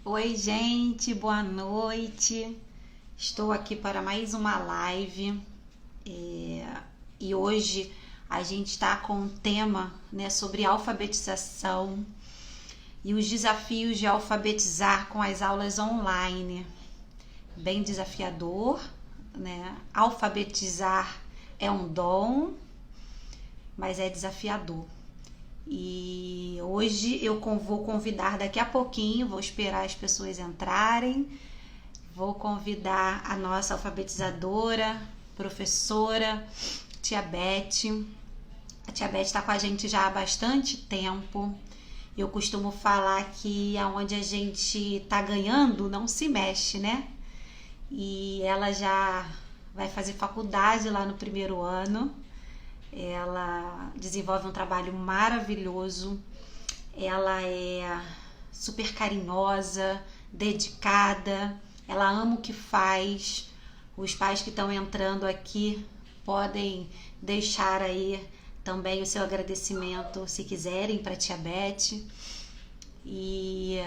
Oi, gente, boa noite. Estou aqui para mais uma live e hoje a gente está com um tema, né, sobre alfabetização e os desafios de alfabetizar com as aulas online. Bem desafiador, né? Alfabetizar é um dom, mas é desafiador. E hoje eu vou convidar daqui a pouquinho, vou esperar as pessoas entrarem, vou convidar a nossa alfabetizadora, professora, Tia Beth. A Tia Beth está com a gente já há bastante tempo. Eu costumo falar que aonde a gente está ganhando não se mexe, né? E ela já vai fazer faculdade lá no primeiro ano. Ela desenvolve um trabalho maravilhoso, ela é super carinhosa, dedicada, ela ama o que faz. Os pais que estão entrando aqui podem deixar aí também o seu agradecimento, se quiserem, para a Tia Beth. E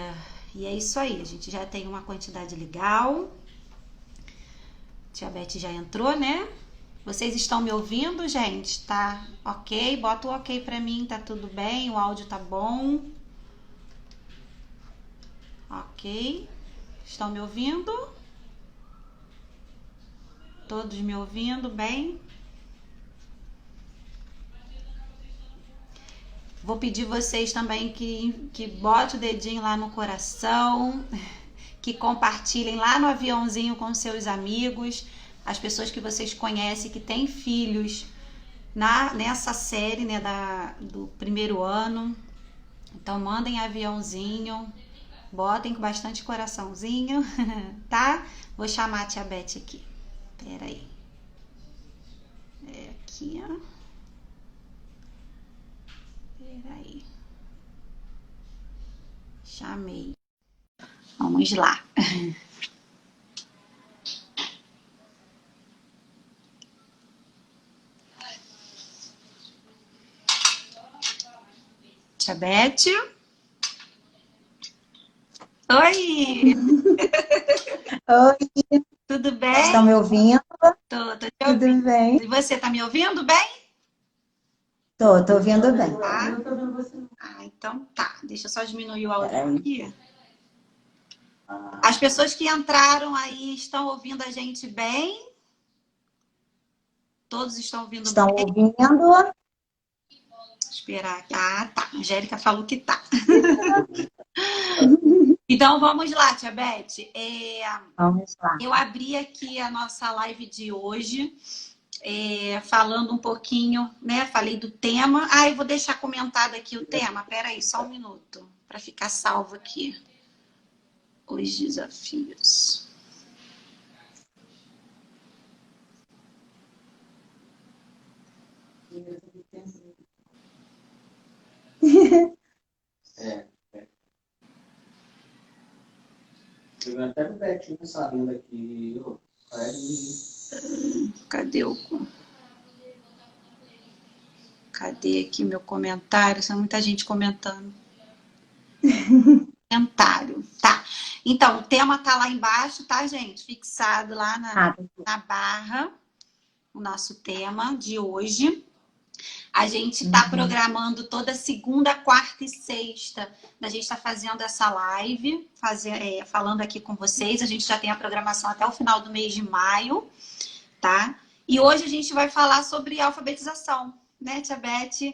é isso aí, a gente já tem uma quantidade legal. Tia Beth já entrou, né? Vocês estão me ouvindo, gente? Tá ok? Bota o ok pra mim, tá tudo bem? O áudio tá bom? Ok. Estão me ouvindo? Todos me ouvindo bem? Vou pedir vocês também que bote o dedinho lá no coração, que compartilhem lá no aviãozinho com seus amigos, as pessoas que vocês conhecem que têm filhos nessa série, né, do primeiro ano. Então mandem aviãozinho, botem com bastante coraçãozinho, tá? Vou chamar a Tia Beth aqui. Pera aí. É aqui, ó. Pera aí. Chamei. Vamos lá. Tia Beth. Oi! Oi, Tudo estão bem? me ouvindo? Tô te ouvindo. Tudo bem? E você tá me ouvindo bem? Tô ouvindo bem. Tá? Então tá. Deixa eu só diminuir o áudio Peraí. aqui. As pessoas que entraram aí estão ouvindo a gente bem? Todos estão ouvindo Estão bem? ouvindo? Esperar aqui. Ah, tá. A Angélica falou que tá. Então vamos lá, Tia Beth. Vamos lá. Eu abri aqui a nossa live de hoje, falando um pouquinho, né? Falei do tema. Ah, eu vou deixar comentado aqui o tema. Pera aí, só um minuto, para ficar salvo aqui. Os desafios. Eu até no Betinho sabendo aqui, Cadê o... Cadê aqui meu comentário? Tem muita gente comentando. Comentário. Tá. Então, o tema tá lá embaixo, tá, gente? Fixado lá na barra. O nosso tema de hoje. A gente está programando toda segunda, quarta e sexta. A gente está fazendo essa live, falando aqui com vocês. A gente já tem a programação até o final do mês de maio, tá? E hoje a gente vai falar sobre alfabetização, né, Tia Beth?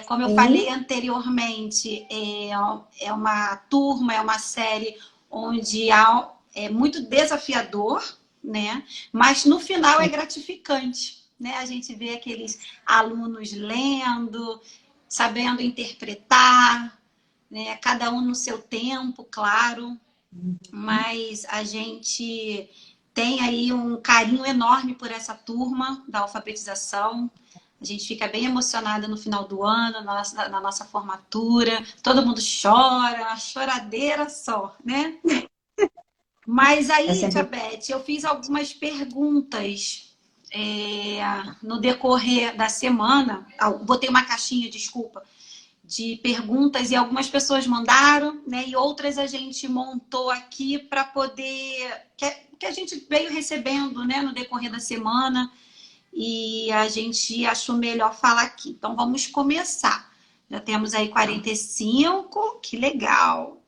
Como eu falei anteriormente, é uma turma, é uma série onde é muito desafiador, né? Mas no final é gratificante, né? A gente vê aqueles alunos lendo, sabendo interpretar, né? Cada um no seu tempo, claro, mas a gente tem aí um carinho enorme por essa turma da alfabetização. A gente fica bem emocionada no final do ano, na nossa formatura. Todo mundo chora, uma choradeira só, né? Mas aí, Tia Beth, eu fiz algumas perguntas no decorrer da semana. Botei uma caixinha, desculpa, de perguntas e algumas pessoas mandaram, né? E outras a gente montou aqui para poder... Que a gente veio recebendo, né, no decorrer da semana e a gente achou melhor falar aqui. Então, vamos começar. Já temos aí 45, que legal.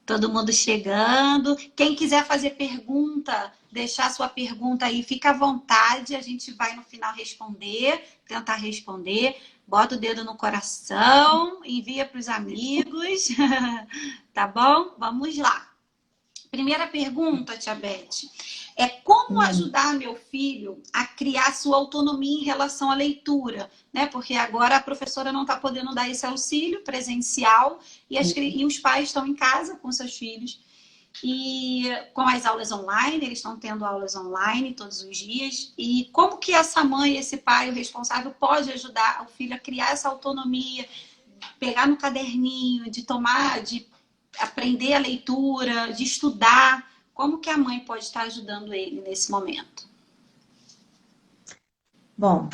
Todo mundo chegando. Quem quiser fazer pergunta, deixar sua pergunta aí, fica à vontade. A gente vai no final responder, tentar responder. Bota o dedo no coração, envia para os amigos. Tá bom? Vamos lá. Primeira pergunta, Tia Beth, é como ajudar meu filho a criar sua autonomia em relação à leitura, né? Porque agora a professora não está podendo dar esse auxílio presencial e os pais estão em casa com seus filhos. E com as aulas online, eles estão tendo aulas online todos os dias. E como que essa mãe, esse pai, o responsável, pode ajudar o filho a criar essa autonomia, pegar no caderninho, de aprender a leitura, de estudar? Como que a mãe pode estar ajudando ele nesse momento? Bom,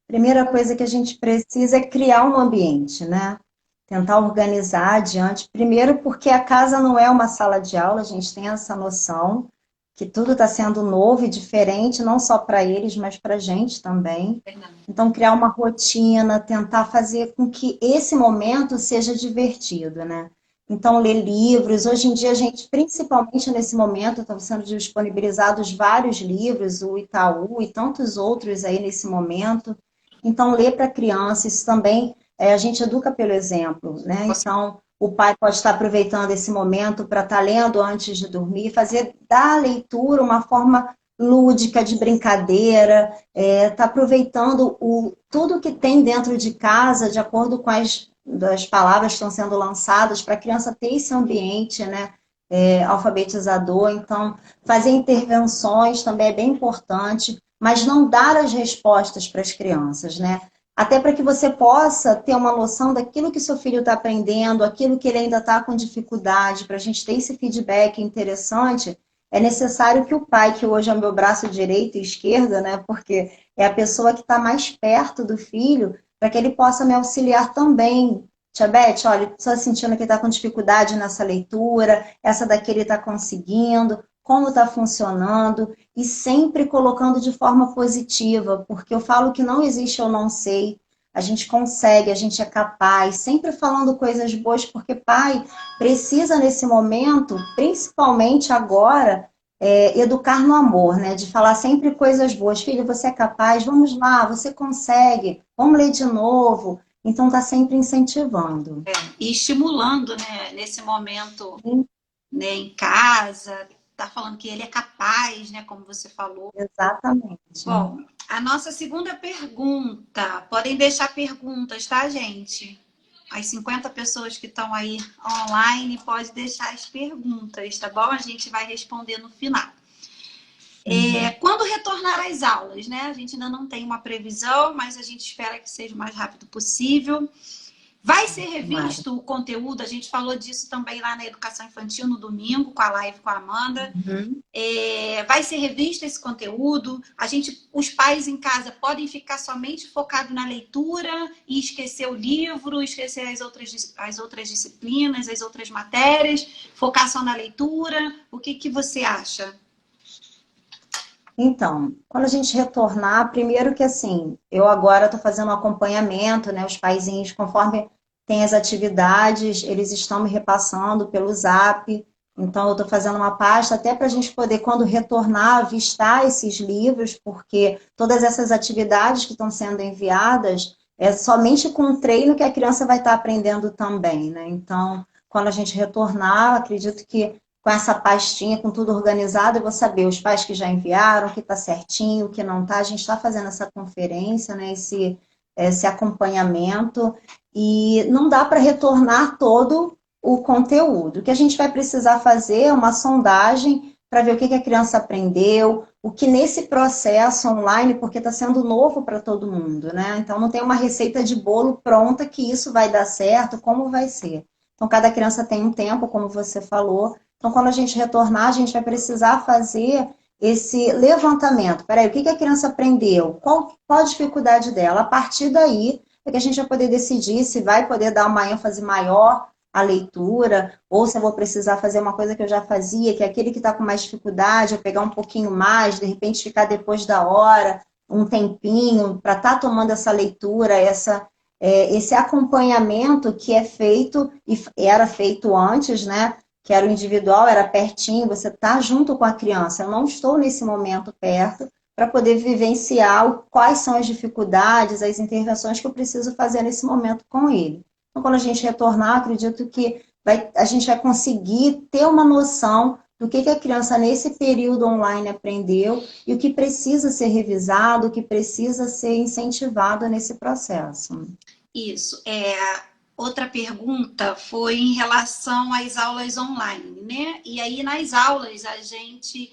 primeira coisa que a gente precisa é criar um ambiente, né? Tentar organizar adiante. Primeiro, porque a casa não é uma sala de aula, a gente tem essa noção que tudo está sendo novo e diferente, não só para eles, mas para a gente também. Então, criar uma rotina, tentar fazer com que esse momento seja divertido, né? Então, ler livros. Hoje em dia, a gente, principalmente nesse momento, estão sendo disponibilizados vários livros, o Itaú e tantos outros aí nesse momento. Então, ler para criança, isso também, a gente educa pelo exemplo, né? Então, o pai pode estar aproveitando esse momento para estar lendo antes de dormir, fazer da leitura uma forma lúdica, de brincadeira, tá aproveitando tudo que tem dentro de casa, de acordo com das palavras que estão sendo lançadas, para a criança ter esse ambiente, né, alfabetizador. Então, fazer intervenções também é bem importante, mas não dar as respostas para as crianças, né? Até para que você possa ter uma noção daquilo que seu filho está aprendendo, aquilo que ele ainda está com dificuldade, para a gente ter esse feedback interessante. É necessário que o pai, que hoje é o meu braço direito e esquerdo, né, porque é a pessoa que está mais perto do filho, para que ele possa me auxiliar também. Tia Beth, olha, estou sentindo que está com dificuldade nessa leitura, essa daqui ele está conseguindo, como está funcionando, e sempre colocando de forma positiva, porque eu falo que não existe eu não sei, a gente consegue, a gente é capaz, sempre falando coisas boas, porque pai precisa nesse momento, principalmente agora, educar no amor, né? De falar sempre coisas boas. Filho, você é capaz, vamos lá, você consegue, vamos ler de novo. Então, tá sempre incentivando. E estimulando, né, nesse momento, né, em casa, tá falando que ele é capaz, né, como você falou. Exatamente. Bom, a nossa segunda pergunta, podem deixar perguntas, tá, gente? As 50 pessoas que estão aí online, pode deixar as perguntas, tá bom? A gente vai responder no final. Quando retornar às aulas, né? A gente ainda não tem uma previsão, mas a gente espera que seja o mais rápido possível. Vai ser revisto o conteúdo, a gente falou disso também lá na Educação Infantil no domingo, com a live com a Amanda. Vai ser revisto esse conteúdo, os pais em casa podem ficar somente focados na leitura e esquecer o livro, esquecer as outras disciplinas, as outras matérias, focar só na leitura. O que você acha? Então, quando a gente retornar, primeiro que assim, eu agora estou fazendo um acompanhamento, né? Os paizinhos, conforme tem as atividades, eles estão me repassando pelo Zap. Então, eu estou fazendo uma pasta até para a gente poder, quando retornar, avistar esses livros, porque todas essas atividades que estão sendo enviadas é somente com o treino que a criança vai estar aprendendo também, né? Então, quando a gente retornar, acredito que com essa pastinha, com tudo organizado, eu vou saber os pais que já enviaram, o que está certinho, o que não está. A gente está fazendo essa conferência, né, esse acompanhamento, e não dá para retornar todo o conteúdo. O que a gente vai precisar fazer é uma sondagem para ver o que a criança aprendeu, o que nesse processo online, porque está sendo novo para todo mundo, né? Então não tem uma receita de bolo pronta que isso vai dar certo, como vai ser. Então cada criança tem um tempo, como você falou. Então, quando a gente retornar, a gente vai precisar fazer esse levantamento. Peraí, o que a criança aprendeu? Qual a dificuldade dela? A partir daí, é que a gente vai poder decidir se vai poder dar uma ênfase maior à leitura, ou se eu vou precisar fazer uma coisa que eu já fazia, que é aquele que está com mais dificuldade, eu pegar um pouquinho mais, de repente ficar depois da hora, um tempinho, para estar tomando essa leitura, esse acompanhamento que é feito, e era feito antes, né? Que era o individual, era pertinho, você está junto com a criança. Eu não estou nesse momento perto para poder vivenciar quais são as dificuldades, as intervenções que eu preciso fazer nesse momento com ele. Então, quando a gente retornar, acredito que a gente vai conseguir ter uma noção do que a criança nesse período online aprendeu e o que precisa ser revisado, o que precisa ser incentivado nesse processo. Isso. Outra pergunta foi em relação às aulas online, né? E aí, nas aulas, a gente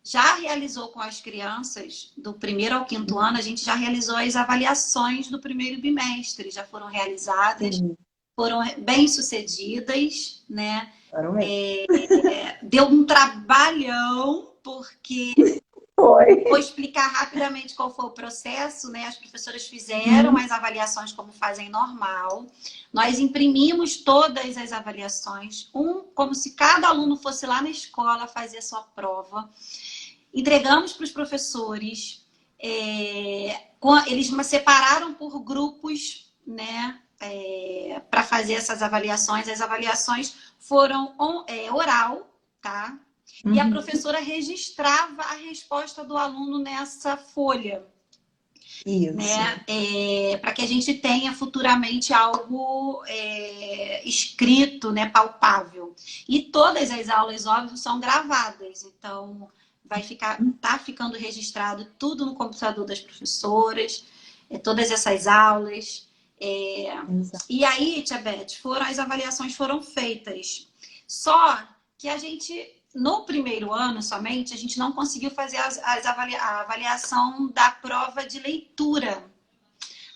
já realizou com as crianças, do primeiro ao quinto ano, a gente já realizou as avaliações do primeiro bimestre, já foram realizadas, foram bem-sucedidas, né? Deu um trabalhão, porque... Vou explicar rapidamente qual foi o processo, né? As professoras fizeram as avaliações como fazem normal. Nós imprimimos todas as avaliações, como se cada aluno fosse lá na escola fazer a sua prova. Entregamos para os professores. Eles separaram por grupos, né? Para fazer essas avaliações. As avaliações foram oral, tá? E a professora registrava a resposta do aluno nessa folha. Isso. Né? Para que a gente tenha futuramente algo escrito, né, palpável. E todas as aulas, óbvio, são gravadas. Então, tá ficando registrado tudo no computador das professoras, todas essas aulas. E aí, Tia Beth, as avaliações foram feitas. Só que a gente... No primeiro ano somente, a gente não conseguiu fazer a avaliação da prova de leitura.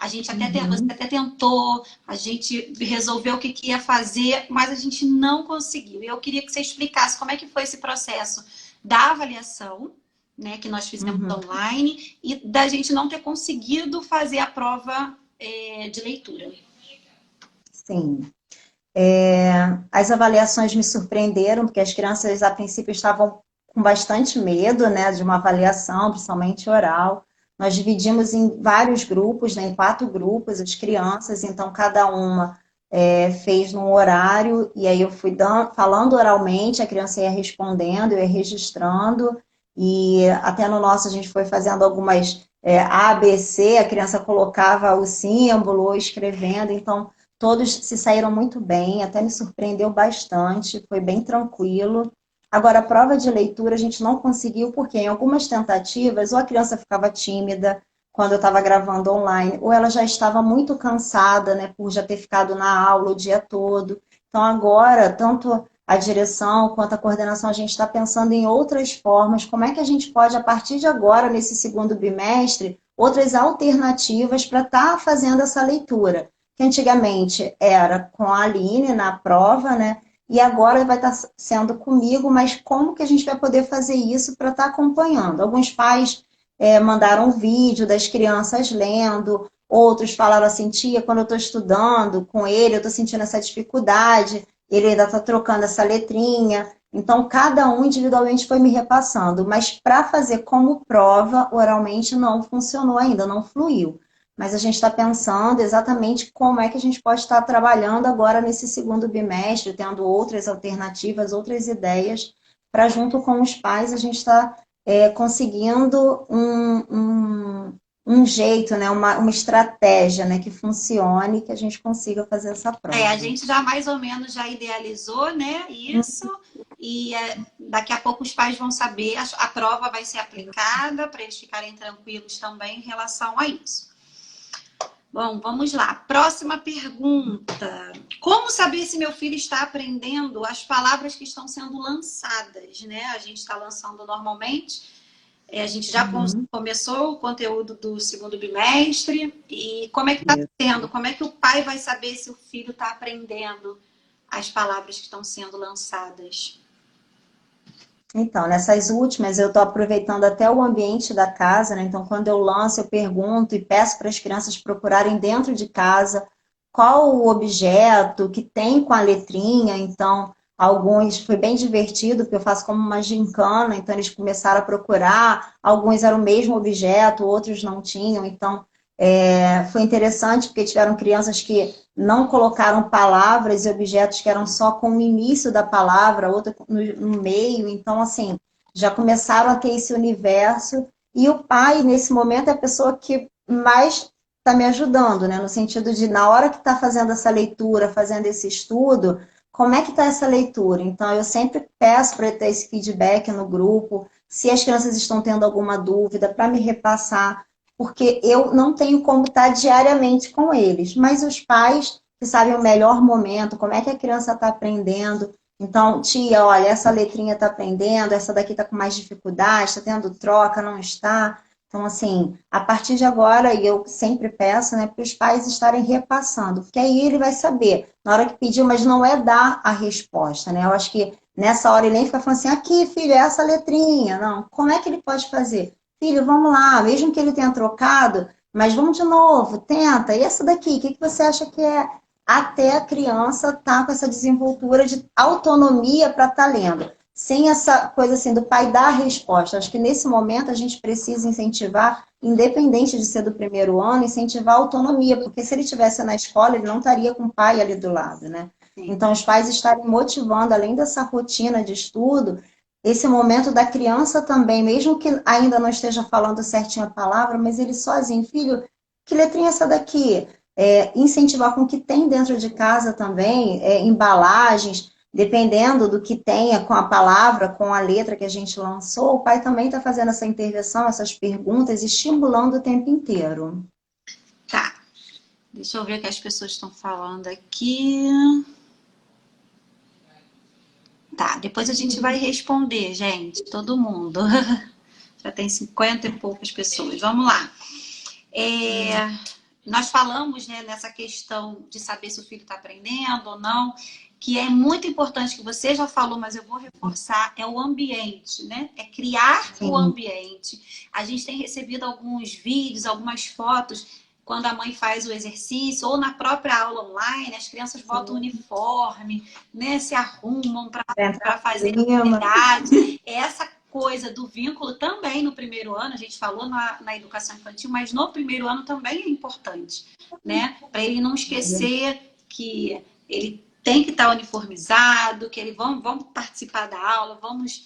A gente você até tentou, a gente resolveu o que ia fazer, mas a gente não conseguiu. E eu queria que você explicasse como é que foi esse processo da avaliação, né, que nós fizemos online, e da gente não ter conseguido fazer a prova de leitura. Sim. As avaliações me surpreenderam, porque as crianças, a princípio, estavam com bastante medo, né, de uma avaliação, principalmente oral. Nós dividimos em vários grupos, né, em 4 grupos, as crianças, então cada uma fez num horário, e aí eu fui falando oralmente, a criança ia respondendo, eu ia registrando, e até no nosso a gente foi fazendo algumas A, B, C, a criança colocava o símbolo ou escrevendo, então... Todos se saíram muito bem, até me surpreendeu bastante, foi bem tranquilo. Agora, a prova de leitura a gente não conseguiu, porque em algumas tentativas, ou a criança ficava tímida quando eu estava gravando online, ou ela já estava muito cansada, né, por já ter ficado na aula o dia todo. Então, agora, tanto a direção quanto a coordenação, a gente está pensando em outras formas, como é que a gente pode, a partir de agora, nesse segundo bimestre, outras alternativas para estar fazendo essa leitura. Que antigamente era com a Aline na prova, né? E agora vai estar sendo comigo, mas como que a gente vai poder fazer isso para estar acompanhando? Alguns pais mandaram um vídeo das crianças lendo, outros falaram assim, tia, quando eu estou estudando com ele, eu estou sentindo essa dificuldade, ele ainda está trocando essa letrinha. Então, cada um individualmente foi me repassando, mas para fazer como prova, oralmente não funcionou ainda, não fluiu. Mas a gente está pensando exatamente como é que a gente pode estar trabalhando agora nesse segundo bimestre, tendo outras alternativas, outras ideias, para junto com os pais a gente estar conseguindo um jeito, né, uma estratégia, né, que funcione, que a gente consiga fazer essa prova. A gente já mais ou menos já idealizou, né, isso, e daqui a pouco os pais vão saber, a prova vai ser aplicada para eles ficarem tranquilos também em relação a isso. Bom, vamos lá. Próxima pergunta. Como saber se meu filho está aprendendo as palavras que estão sendo lançadas, né? A gente está lançando normalmente. A gente já começou o conteúdo do segundo bimestre. E como é que está sendo? Como é que o pai vai saber se o filho está aprendendo as palavras que estão sendo lançadas? Então, nessas últimas, eu estou aproveitando até o ambiente da casa, né? Então, quando eu lanço, eu pergunto e peço para as crianças procurarem dentro de casa qual o objeto que tem com a letrinha. Então, alguns foi bem divertido, porque eu faço como uma gincana, então eles começaram a procurar, alguns eram o mesmo objeto, outros não tinham. Então, foi interessante, porque tiveram crianças que não colocaram palavras e objetos que eram só com o início da palavra, outra no meio. Então, assim, já começaram a ter esse universo. E o pai, nesse momento, é a pessoa que mais está me ajudando, né? No sentido de, na hora que está fazendo essa leitura, fazendo esse estudo, como é que está essa leitura? Então, eu sempre peço para ter esse feedback no grupo, se as crianças estão tendo alguma dúvida, para me repassar, porque eu não tenho como estar diariamente com eles, mas os pais que sabem o melhor momento, como é que a criança está aprendendo. Então, tia, olha, essa letrinha está aprendendo, essa daqui está com mais dificuldade, está tendo troca, não está. Então, assim, a partir de agora, e eu sempre peço, né, para os pais estarem repassando, porque aí ele vai saber, na hora que pediu, mas não é dar a resposta, né? Eu acho que nessa hora ele nem fica falando assim, aqui, filho, é essa letrinha. Não, como é que ele pode fazer? Filho, vamos lá, mesmo que ele tenha trocado, mas vamos de novo, tenta. E essa daqui, o que você acha que é? Até a criança estar com essa desenvoltura de autonomia para estar lendo. Sem essa coisa assim do pai dar a resposta. Acho que nesse momento a gente precisa incentivar, independente de ser do primeiro ano, incentivar a autonomia, porque se ele estivesse na escola, ele não estaria com o pai ali do lado, né? Então, os pais estarem motivando, além dessa rotina de estudo, esse momento da criança também, mesmo que ainda não esteja falando certinho a palavra, mas ele sozinho, filho, que letrinha é essa daqui? Incentivar com o que tem dentro de casa também, embalagens, dependendo do que tenha com a palavra, com a letra que a gente lançou, o pai também está fazendo essa intervenção, essas perguntas, estimulando o tempo inteiro. Tá, deixa eu ver o que as pessoas estão falando aqui. Tá, depois a gente vai responder, gente, todo mundo. Já tem 50 e poucas pessoas. Vamos lá. Nós falamos, né, nessa questão de saber se o filho está aprendendo ou não, que é muito importante, que você já falou, mas eu vou reforçar, é o ambiente, né? É criar o ambiente. A gente tem recebido alguns vídeos, algumas fotos, quando a mãe faz o exercício, ou na própria aula online, as crianças botam uniforme, né? Se arrumam para fazer atividade. Essa coisa do vínculo também no primeiro ano, a gente falou na educação infantil, mas no primeiro ano também é importante, né? Para ele não esquecer que ele tem que estar uniformizado, que ele vamos participar da aula, vamos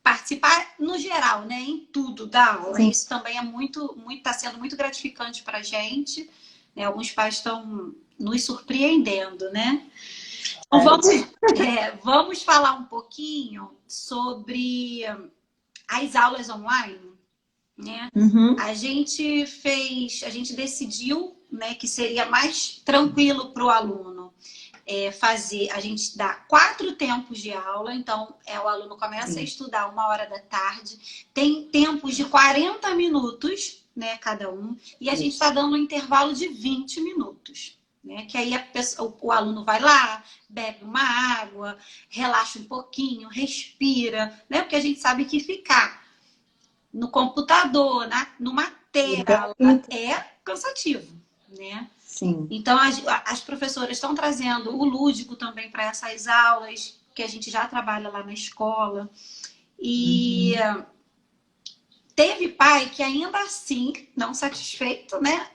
participar no geral, né? Em tudo da aula. Sim. Isso também é está sendo muito gratificante para a gente, né? Alguns pais estão nos surpreendendo, né? Então, vamos falar um pouquinho sobre as aulas online, né? Uhum. A gente decidiu, né, que seria mais tranquilo para o aluno fazer, a gente dá 4 tempos de aula, então o aluno começa a estudar 1h da tarde, tem tempos de 40 minutos, né, cada um, e a gente está dando um intervalo de 20 minutos. Né? Que aí o aluno vai lá, bebe uma água, relaxa um pouquinho, respira, né? Porque a gente sabe que ficar no computador, numa tela, é cansativo, né? Sim. Então as professoras estão trazendo o lúdico também para essas aulas, que a gente já trabalha lá na escola. E teve pai que ainda assim, não satisfeito, né?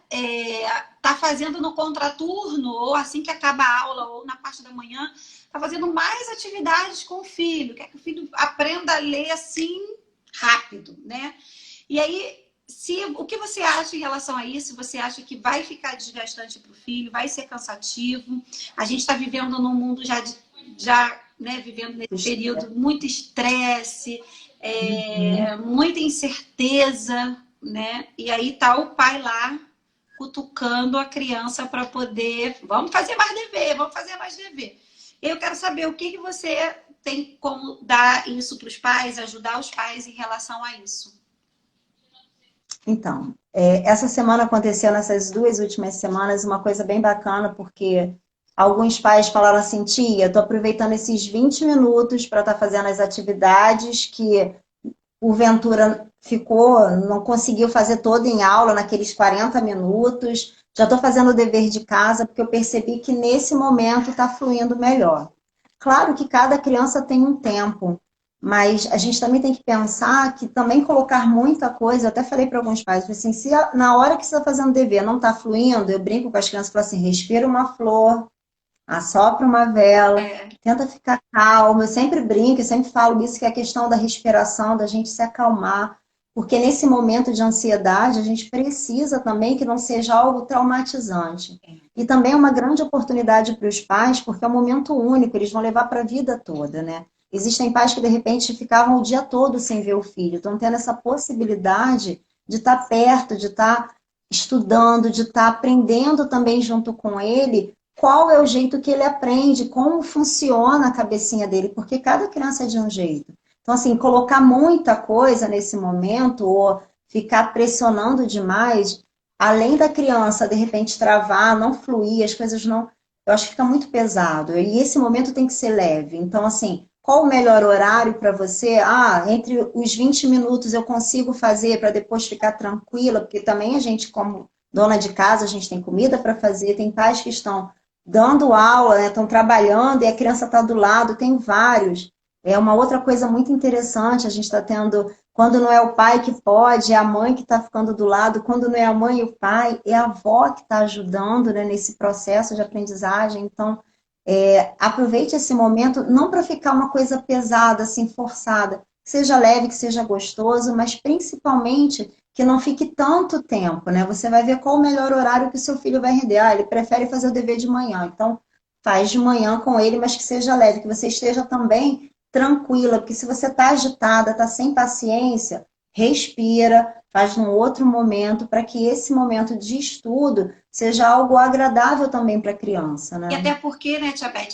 Tá fazendo no contraturno, ou assim que acaba a aula, ou na parte da manhã, tá fazendo mais atividades com o filho, quer que o filho aprenda a ler assim rápido, né? E aí, o que você acha em relação a isso? Você acha que vai ficar desgastante para o filho, vai ser cansativo? A gente está vivendo num mundo já né, vivendo nesse período muito estresse, muita incerteza, né? E aí tá o pai lá cutucando a criança para poder, vamos fazer mais dever, vamos fazer mais dever. Eu quero saber o que você tem como dar isso para os pais, ajudar os pais em relação a isso. Então, essa semana aconteceu, nessas 2 últimas semanas, uma coisa bem bacana, porque Alguns pais falaram assim, tia, estou aproveitando esses 20 minutos para estar fazendo as atividades que porventura ficou, não conseguiu fazer todo em aula naqueles 40 minutos. Já estou fazendo o dever de casa porque eu percebi que nesse momento está fluindo melhor. Claro que cada criança tem um tempo, mas a gente também tem que pensar que também colocar muita coisa, eu até falei para alguns pais, assim, se na hora que você está fazendo o dever não está fluindo, eu brinco com as crianças e falo assim, respira uma flor, assopra uma vela, tenta ficar calmo. Eu sempre brinco, eu sempre falo isso, que é a questão da respiração, da gente se acalmar. Porque nesse momento de ansiedade, a gente precisa também que não seja algo traumatizante. E também é uma grande oportunidade para os pais, porque é um momento único, eles vão levar para a vida toda, né? Existem pais que, de repente, ficavam o dia todo sem ver o filho, estão tendo essa possibilidade de estar perto, de estar estudando, de estar aprendendo também junto com ele qual é o jeito que ele aprende, como funciona a cabecinha dele, porque cada criança é de um jeito. Então, assim, colocar muita coisa nesse momento, ou ficar pressionando demais, além da criança, de repente, travar, não fluir, as coisas não. Eu acho que fica muito pesado. E esse momento tem que ser leve. Então, assim, qual o melhor horário para você? Ah, entre os 20 minutos eu consigo fazer para depois ficar tranquila, porque também a gente, como dona de casa, a gente tem comida para fazer, tem pais que estão dando aula, né, estão trabalhando e a criança está do lado, tem vários. É uma outra coisa muito interessante, a gente está tendo, quando não é o pai que pode, é a mãe que está ficando do lado, quando não é a mãe e o pai, é a avó que está ajudando, né, nesse processo de aprendizagem. Então, aproveite esse momento, não para ficar uma coisa pesada, assim, forçada, que seja leve, que seja gostoso, mas principalmente que não fique tanto tempo, né? Você vai ver qual o melhor horário que o seu filho vai render. Ah, ele prefere fazer o dever de manhã, então faz de manhã com ele, mas que seja leve, que você esteja também tranquila, porque se você está agitada, está sem paciência, respira, faz num outro momento, para que esse momento de estudo seja algo agradável também para a criança, E né? até porque, né, Tia Beth,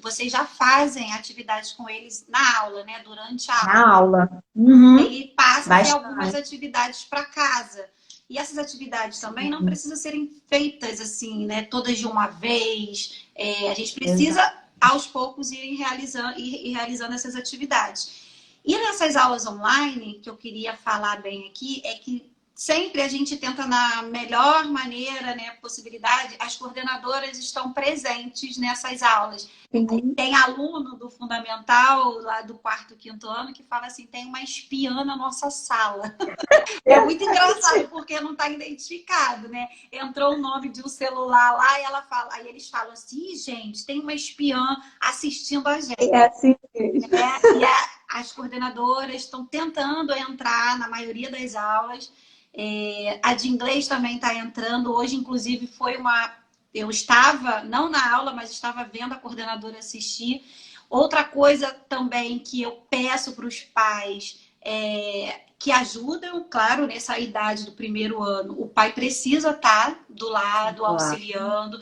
vocês já fazem atividades com eles na aula, né? Durante a Na aula. aula. Uhum. Ele passa a ter algumas Bastante. atividades para casa. E essas atividades também não precisam serem feitas assim, né? Todas de uma vez. A gente precisa, Exato. aos poucos, ir realizando essas atividades. E nessas aulas online, que eu queria falar bem aqui, é que sempre a gente tenta, na melhor maneira, né, possibilidade, as coordenadoras estão presentes nessas aulas. Sim. Tem aluno do fundamental, lá do quarto, quinto ano, que fala assim, tem uma espiã na nossa sala. É muito engraçado, porque não está identificado, né? Entrou o nome de um celular lá e ela fala, aí eles falam assim, gente, tem uma espiã assistindo a gente. É assim mesmo. As coordenadoras estão tentando entrar na maioria das aulas. A de inglês também está entrando. Hoje, inclusive, eu estava, não na aula, mas estava vendo a coordenadora assistir. Outra coisa também que eu peço para os pais que ajudam, claro, nessa idade do primeiro ano, o pai precisa estar do lado, auxiliando,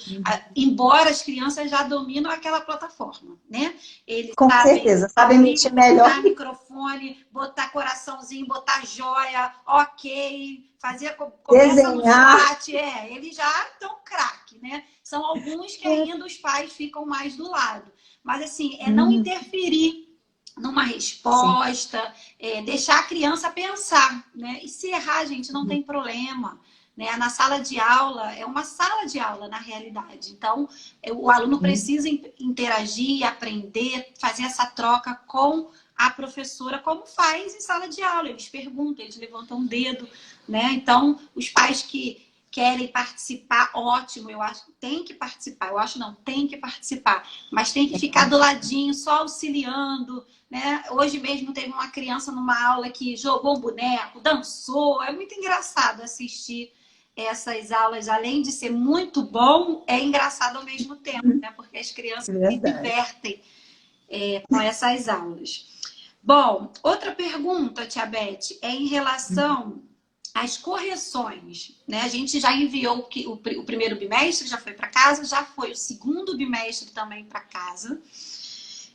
embora as crianças já dominam aquela plataforma, né? Eles Com sabem certeza, sabe abrir, emitir melhor. botar microfone, botar coraçãozinho, botar joia, ok, fazer começa no Desenhar. chat, eles já estão craque, né? São alguns que ainda os pais ficam mais do lado. Mas assim, não interferir numa resposta, deixar a criança pensar, né? E se errar, gente, não tem problema. Né? Na sala de aula, é uma sala de aula na realidade. Então, o aluno precisa interagir, aprender, fazer essa troca com a professora, como faz em sala de aula. Eles perguntam, eles levantam o dedo, né? Então, os pais que querem participar, ótimo, eu acho que tem que participar. Eu acho não, tem que participar. Mas tem que ficar do ladinho, só auxiliando, né? Hoje mesmo teve uma criança numa aula que jogou um boneco, dançou. É muito engraçado assistir essas aulas, além de ser muito bom, é engraçado ao mesmo tempo, né? Porque as crianças se divertem com essas aulas. Bom, outra pergunta, Tia Beth, é em relação às correções, né? A gente já enviou o primeiro bimestre, já foi para casa, já foi o segundo bimestre também para casa.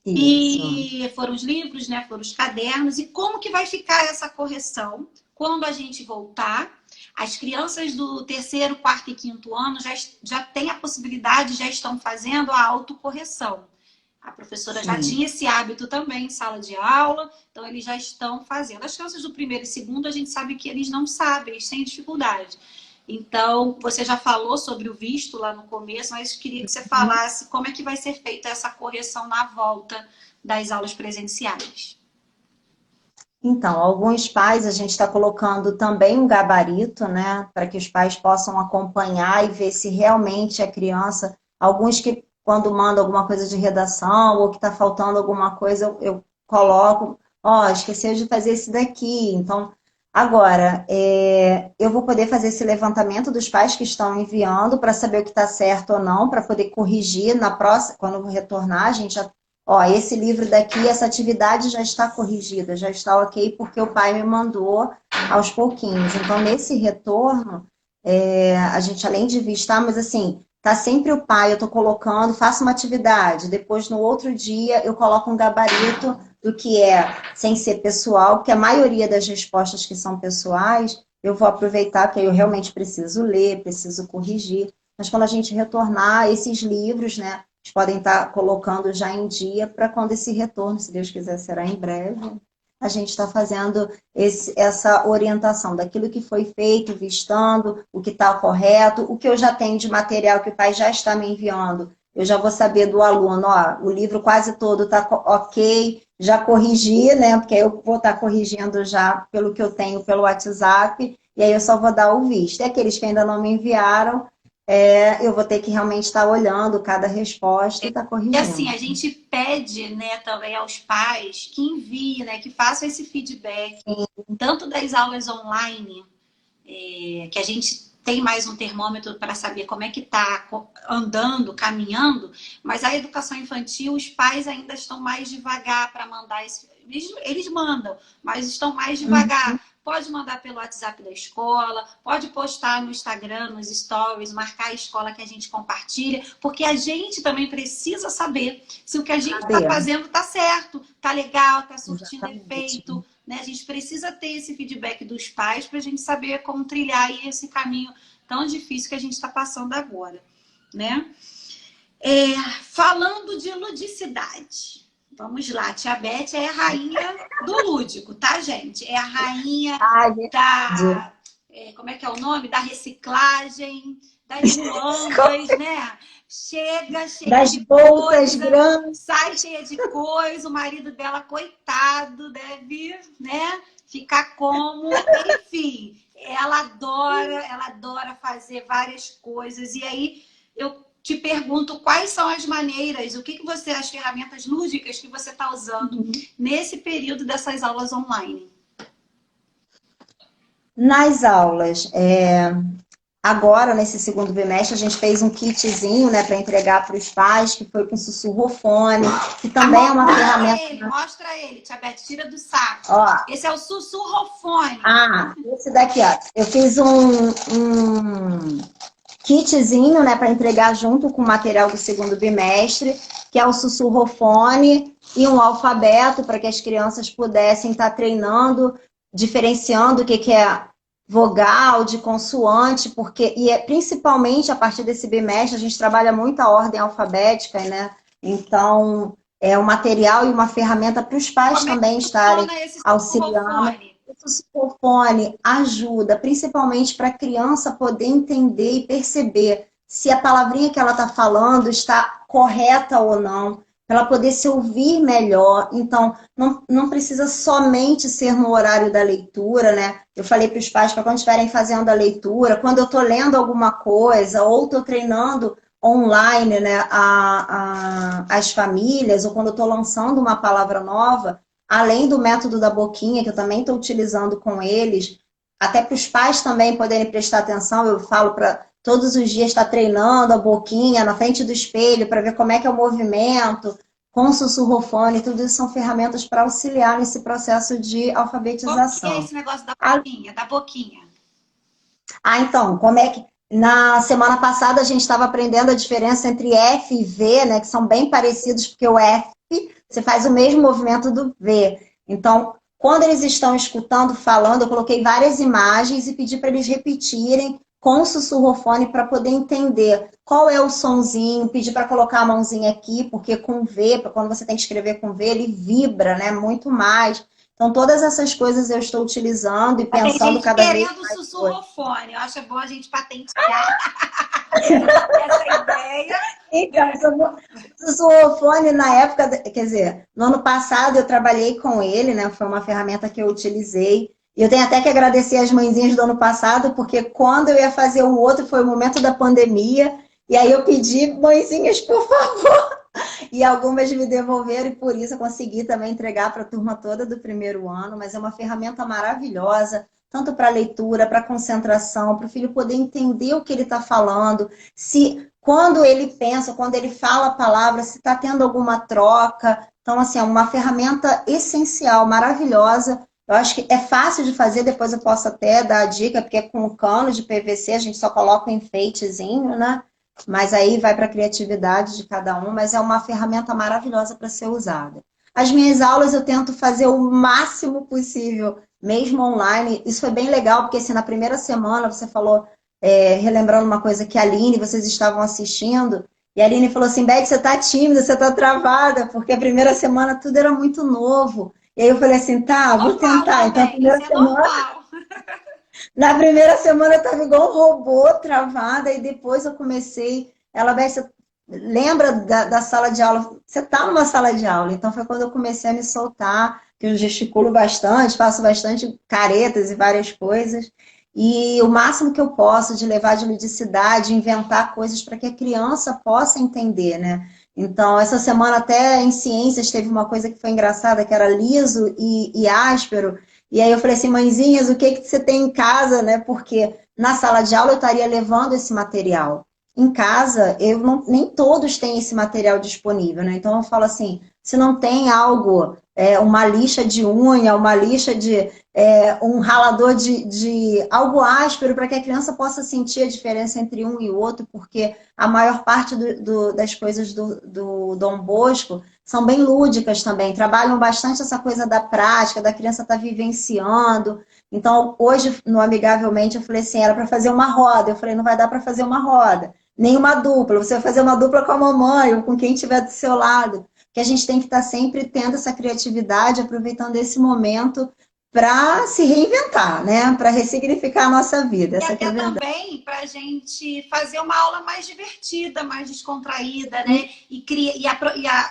Isso. E foram os livros, né? Foram os cadernos. E como que vai ficar essa correção quando a gente voltar? As crianças do terceiro, quarto e quinto ano já têm a possibilidade, já estão fazendo a autocorreção. A professora já tinha esse hábito também em sala de aula, então eles já estão fazendo. As crianças do primeiro e segundo, a gente sabe que eles não sabem, eles têm dificuldade. Então, você já falou sobre o visto lá no começo, mas queria que você falasse como é que vai ser feita essa correção na volta das aulas presenciais. Então, alguns pais a gente está colocando também um gabarito, né, para que os pais possam acompanhar e ver se realmente a criança, alguns que quando mandam alguma coisa de redação ou que está faltando alguma coisa, eu coloco, ó, esqueceu de fazer esse daqui. Então, agora, eu vou poder fazer esse levantamento dos pais que estão enviando para saber o que está certo ou não, para poder corrigir na próxima, quando eu retornar, a gente já. Ó, esse livro daqui, essa atividade já está corrigida, já está ok, porque o pai me mandou aos pouquinhos. Então, nesse retorno, a gente, além de vistar, mas assim, tá sempre o pai, eu estou colocando, faço uma atividade, depois no outro dia eu coloco um gabarito do que é sem ser pessoal, porque a maioria das respostas que são pessoais, eu vou aproveitar, porque eu realmente preciso ler, preciso corrigir. Mas quando a gente retornar esses livros, né? Podem estar colocando já em dia para quando esse retorno, se Deus quiser, será em breve, a gente está fazendo essa orientação daquilo que foi feito, vistando, o que está correto, o que eu já tenho de material que o pai já está me enviando. Eu já vou saber do aluno, ó, o livro quase todo está ok, já corrigi, né? Porque eu vou estar corrigindo já pelo que eu tenho pelo WhatsApp, e aí eu só vou dar o visto. E aqueles que ainda não me enviaram, eu vou ter que realmente estar olhando cada resposta e estar corrigindo. E assim, a gente pede, né, também aos pais que enviem, né, que façam esse feedback, tanto das aulas online, que a gente tem mais um termômetro para saber como é que está andando, caminhando, mas a educação infantil, os pais ainda estão mais devagar para mandar esse. Eles mandam, mas estão mais devagar. Pode mandar pelo WhatsApp da escola, pode postar no Instagram, nos stories, marcar a escola que a gente compartilha, porque a gente também precisa saber se o que a gente está fazendo está certo, está legal, está surtindo efeito. Né? A gente precisa ter esse feedback dos pais para a gente saber como trilhar esse caminho tão difícil que a gente está passando agora. Né? Falando de ludicidade. Vamos lá, Tia Beth é a rainha do lúdico, tá, gente? É a rainha da... como é que é o nome? Da reciclagem, das muambas, né? Chega das de bolsas coisa, grandes. sai cheia de coisa, o marido dela, coitado, deve, né, ficar como... Enfim, ela adora fazer várias coisas. E aí, eu te pergunto quais são as maneiras, o que você, as ferramentas lúdicas que você está usando nesse período dessas aulas online? Nas aulas, agora, nesse segundo bimestre, a gente fez um kitzinho, né, para entregar para os pais, que foi com sussurrofone, que também é uma ferramenta... Mostra ele, Tia Beth, tira do saco. Ó, esse é o sussurrofone. Esse daqui, ó. Eu fiz um kitzinho, né, para entregar junto com o material do segundo bimestre, que é o sussurrofone e um alfabeto para que as crianças pudessem estar treinando, diferenciando o que é vogal, de consoante, porque principalmente a partir desse bimestre a gente trabalha muito a ordem alfabética, né? Então é um material e uma ferramenta para os pais também estarem auxiliando. O sussurrofone ajuda, principalmente para a criança poder entender e perceber se a palavrinha que ela está falando está correta ou não, para ela poder se ouvir melhor. Então, não precisa somente ser no horário da leitura, né? Eu falei para os pais, para quando estiverem fazendo a leitura, quando eu estou lendo alguma coisa, ou estou treinando online, né, as famílias, ou quando eu estou lançando uma palavra nova, além do método da boquinha, que eu também estou utilizando com eles, até para os pais também poderem prestar atenção, eu falo para todos os dias estar treinando a boquinha na frente do espelho para ver como é que é o movimento, com sussurrofone, tudo isso são ferramentas para auxiliar nesse processo de alfabetização. O que é esse negócio da boquinha? Da boquinha? Então, como é que... Na semana passada a gente estava aprendendo a diferença entre F e V, né, que são bem parecidos, porque o F você faz o mesmo movimento do V. Então, Quando eles estão escutando, falando, eu coloquei várias imagens e pedi para eles repetirem com o sussurrofone para poder entender qual é o sonzinho, pedi para colocar a mãozinha aqui, porque com V, quando você tem que escrever com V, ele vibra, né? Muito mais. Então, todas essas coisas eu estou utilizando e Mas tem pensando gente cada vez querendo mais. sussurrofone. Eu acho bom a gente patentear essa ideia. Então, o sussurrofone na época, quer dizer, no ano passado eu trabalhei com ele, né? Foi uma ferramenta que eu utilizei. E eu tenho até que agradecer as mãezinhas do ano passado, porque quando eu ia fazer o outro foi o momento da pandemia, e aí eu pedi, mãezinhas, por favor. E algumas me devolveram, e por isso eu consegui também entregar para a turma toda do primeiro ano, mas é uma ferramenta maravilhosa, tanto para leitura, para concentração, para o filho poder entender o que ele está falando, se quando ele pensa, quando ele fala a palavra, se está tendo alguma troca. Então, assim, é uma ferramenta essencial, maravilhosa. Eu acho que é fácil de fazer, depois eu posso até dar a dica, porque com o cano de PVC a gente só coloca um enfeitezinho, né? Mas aí vai para a criatividade de cada um, mas é uma ferramenta maravilhosa para ser usada. As minhas aulas eu tento fazer o máximo possível, mesmo online. Isso foi bem legal, porque assim, na primeira semana você falou, relembrando uma coisa que a Aline, vocês estavam assistindo, e a Aline falou assim, Beth, você está tímida, você está travada, porque a primeira semana tudo era muito novo. E aí eu falei assim, tá, vou Normal tentar. Então, a também, primeira isso é semana normal. na primeira semana eu estava igual um robô, travada, e depois eu comecei. Ela vai, você lembra da sala de aula? Você está numa sala de aula, então foi quando eu comecei a me soltar, que eu gesticulo bastante, faço bastante caretas e várias coisas. E o máximo que eu posso de levar de ludicidade, inventar coisas para que a criança possa entender, né? Então, essa semana até em ciências teve uma coisa que foi engraçada, que era liso e áspero. E aí eu falei assim, mãezinhas, o que que você tem em casa, né? Porque na sala de aula eu estaria levando esse material. Em casa, eu não, nem todos têm esse material disponível, né? Então eu falo assim, se não tem algo, uma lixa de unha, uma lixa de um ralador de algo áspero para que a criança possa sentir a diferença entre um e outro, porque a maior parte das coisas do Dom Bosco são bem lúdicas também, trabalham bastante essa coisa da prática, da criança estar vivenciando. Então, hoje, no Amigavelmente, eu falei assim, era para fazer uma roda. Eu falei, não vai dar para fazer uma roda, nem uma dupla. Você vai fazer uma dupla com a mamãe ou com quem estiver do seu lado. Que a gente tem que estar sempre tendo essa criatividade, aproveitando esse momento para se reinventar, né? Para ressignificar a nossa vida. E Essa que é até a verdade. também para a gente fazer uma aula mais divertida, mais descontraída, né?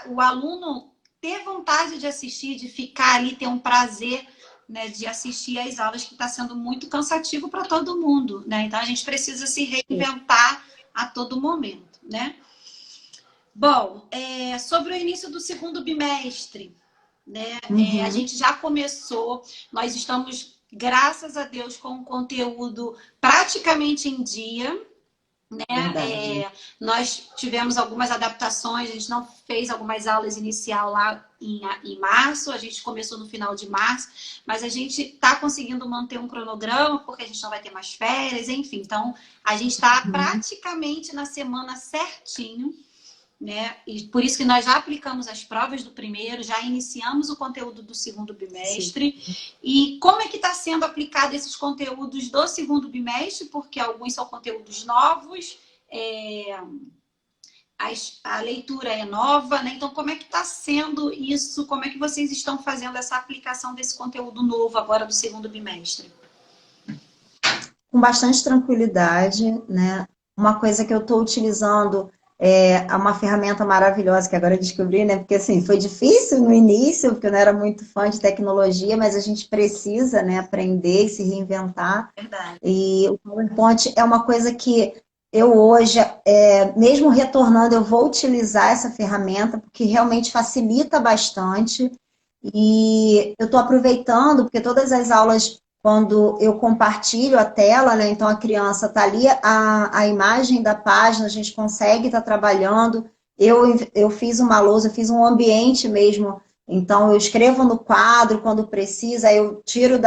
O aluno ter vontade de assistir, de ficar ali, ter um prazer, né, de assistir às aulas, que está sendo muito cansativo para todo mundo, né? Então a gente precisa se reinventar a todo momento, né? Bom, sobre o início do segundo bimestre, né? A gente já começou, nós estamos, graças a Deus, com o conteúdo praticamente em dia, né? Nós tivemos algumas adaptações, a gente não fez algumas aulas inicial lá em março, a gente começou no final de março, mas a gente está conseguindo manter um cronograma, porque a gente não vai ter mais férias, enfim. Então, a gente está praticamente na semana certinho, né? E por isso que nós já aplicamos as provas do primeiro, já iniciamos o conteúdo do segundo bimestre. Sim. E como é que está sendo aplicado esses conteúdos do segundo bimestre? Porque alguns são conteúdos novos, a leitura é nova, né? Então, como é que está sendo isso? Como é que vocês estão fazendo essa aplicação desse conteúdo novo agora do segundo bimestre? Com bastante tranquilidade, né? Uma coisa que eu estou utilizando é uma ferramenta maravilhosa que agora eu descobri, né? Porque assim, foi difícil no início, porque eu não era muito fã de tecnologia, mas a gente precisa, né, aprender e se reinventar. Verdade. E o PowerPoint é uma coisa que eu hoje, mesmo retornando, eu vou utilizar essa ferramenta, porque realmente facilita bastante. E eu estou aproveitando, porque todas as aulas, quando eu compartilho a tela, né? Então a criança está ali, a imagem da página, a gente consegue estar trabalhando. Eu fiz uma lousa, eu fiz um ambiente mesmo. Então eu escrevo no quadro quando precisa, aí eu tiro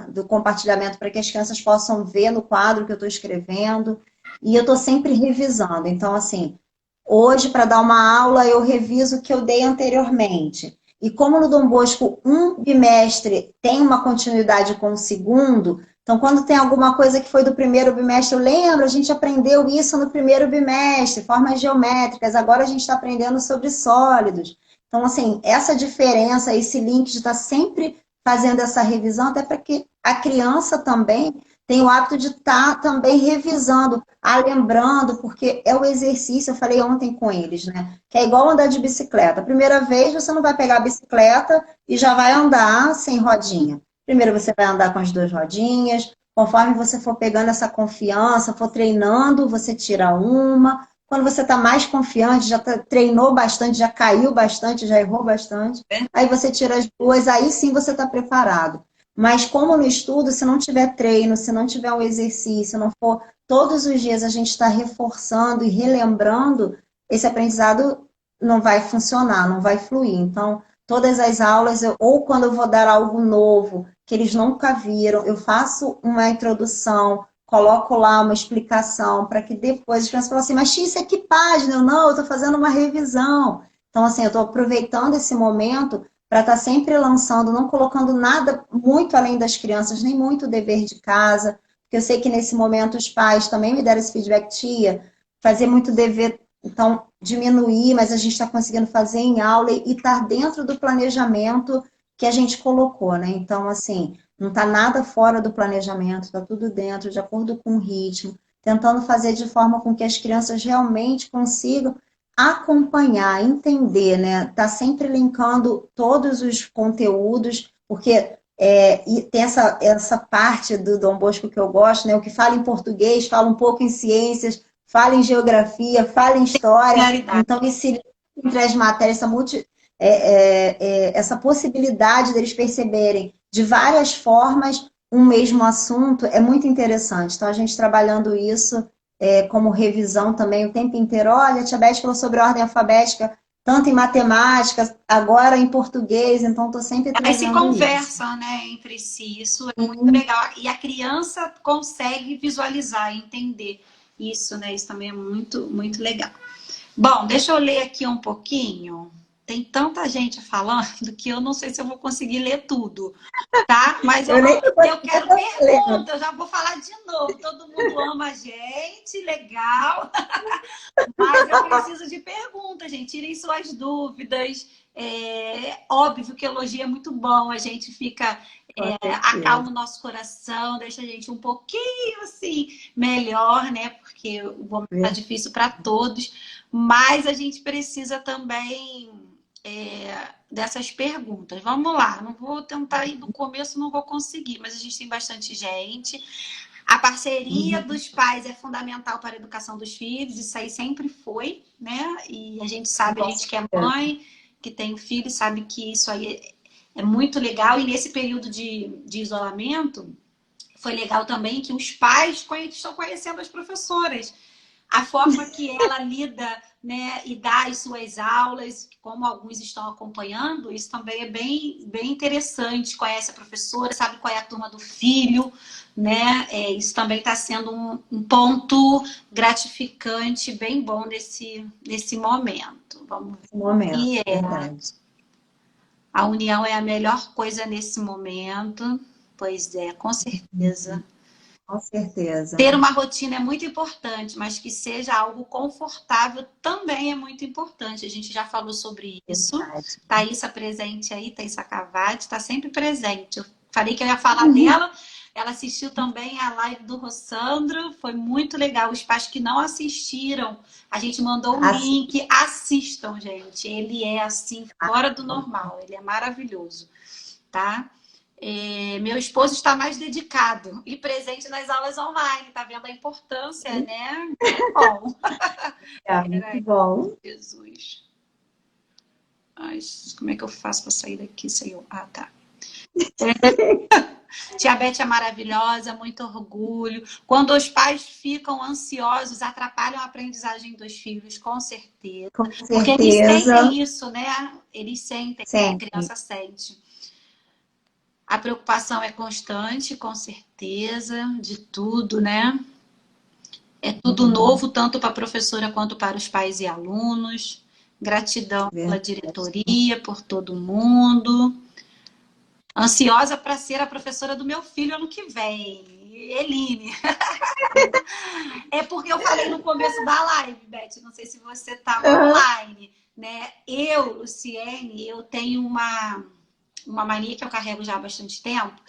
do compartilhamento para que as crianças possam ver no quadro que eu estou escrevendo. E eu estou sempre revisando. Então, assim, hoje, para dar uma aula, eu reviso o que eu dei anteriormente. E como no Dom Bosco um bimestre tem uma continuidade com o segundo, então quando tem alguma coisa que foi do primeiro bimestre, eu lembro, a gente aprendeu isso no primeiro bimestre, formas geométricas, agora a gente está aprendendo sobre sólidos. Então, assim, essa diferença, esse link de estar sempre fazendo essa revisão, até para que a criança também tenha o hábito de estar também revisando, lembrando, porque é o exercício, eu falei ontem com eles, né? Que é igual andar de bicicleta. A primeira vez você não vai pegar a bicicleta e já vai andar sem rodinha. Primeiro você vai andar com as duas rodinhas, conforme você for pegando essa confiança, for treinando, você tira uma. Quando você está mais confiante, treinou bastante, já caiu bastante, já errou bastante, aí você tira as duas, aí sim você está preparado. Mas como no estudo, se não tiver treino, se não tiver um exercício, não for todos os dias a gente está reforçando e relembrando, esse aprendizado não vai funcionar, não vai fluir. Então, todas as aulas, ou quando eu vou dar algo novo, que eles nunca viram, eu faço uma introdução, coloco lá uma explicação, para que depois as crianças falem assim, mas isso é que página? Não, eu estou fazendo uma revisão. Então, assim, eu estou aproveitando esse momento para estar sempre lançando, não colocando nada muito além das crianças, nem muito dever de casa, porque eu sei que nesse momento os pais também me deram esse feedback, tia, fazer muito dever, então diminuir, mas a gente está conseguindo fazer em aula e estar dentro do planejamento que a gente colocou, né? Então, assim, não está nada fora do planejamento, está tudo dentro, de acordo com o ritmo, tentando fazer de forma com que as crianças realmente consigam acompanhar, entender, né? Tá sempre linkando todos os conteúdos, porque e tem essa parte do Dom Bosco que eu gosto, né? O que fala em português, fala um pouco em ciências, fala em geografia, fala em história. Então, esse link entre as matérias, essa possibilidade deles perceberem de várias formas um mesmo assunto é muito interessante. Então, a gente trabalhando isso como revisão também o tempo inteiro. Olha, a tia Beth falou sobre ordem alfabética, tanto em matemática, agora em português, então estou sempre Aí se trazendo conversam, né, entre si, isso é muito legal. E a criança consegue visualizar, entender isso, né? Isso também é muito, muito legal. Bom, deixa eu ler aqui um pouquinho. Tem tanta gente falando que eu não sei se eu vou conseguir ler tudo, tá? Mas eu quero pergunta, eu já vou falar de novo. Todo mundo ama a gente, legal. Mas eu preciso de perguntas, gente. Tirem suas dúvidas. É óbvio que elogio é muito bom, a gente fica, acalma o nosso coração, deixa a gente um pouquinho assim melhor, né? Porque o momento tá difícil para todos, mas a gente precisa também dessas perguntas. Vamos lá, não vou tentar ir do começo, não vou conseguir, mas a gente tem bastante gente. A parceria dos pais é fundamental para a educação dos filhos, isso aí sempre foi, né? E a gente sabe, a gente que é mãe, que tem filho, sabe que isso aí é muito legal. E nesse período de isolamento, foi legal também que os pais estão conhecendo as professoras. A forma que ela lida, né, e dá as suas aulas, como alguns estão acompanhando, isso também é bem, bem interessante. Conhece a professora, sabe qual é a turma do filho, né? Isso também está sendo um ponto gratificante, bem bom nesse momento. Vamos ver. E a união é a melhor coisa nesse momento. Pois é, com certeza. Com certeza. Ter uma rotina é muito importante, mas que seja algo confortável também é muito importante. A gente já falou sobre isso. Thaísa presente aí, Thaísa Cavati, está sempre presente. Eu falei que eu ia falar dela. Ela assistiu também a live do Rossandro. Foi muito legal. Os pais que não assistiram, a gente mandou o link. Assistam, gente. Ele é assim, fora do normal. Ele é maravilhoso, tá? Meu esposo está mais dedicado e presente nas aulas online, tá vendo a importância, né? É bom. Muito bom. Jesus. Ai, como é que eu faço para sair daqui, Senhor? Ah, tá. Tia Beth é maravilhosa, muito orgulho. Quando os pais ficam ansiosos, atrapalham a aprendizagem dos filhos, com certeza. Porque eles sentem isso, né? Eles sentem, a criança sente. A preocupação é constante, com certeza, de tudo, né? É tudo novo, tanto para a professora quanto para os pais e alunos. Gratidão pela Verdade. diretoria, por todo mundo. Ansiosa para ser a professora do meu filho ano que vem, Eline. É porque eu falei no começo da live, Beth, não sei se você estava Aham. online, né? Eu, Luciene, eu tenho uma mania que eu carrego já há bastante tempo,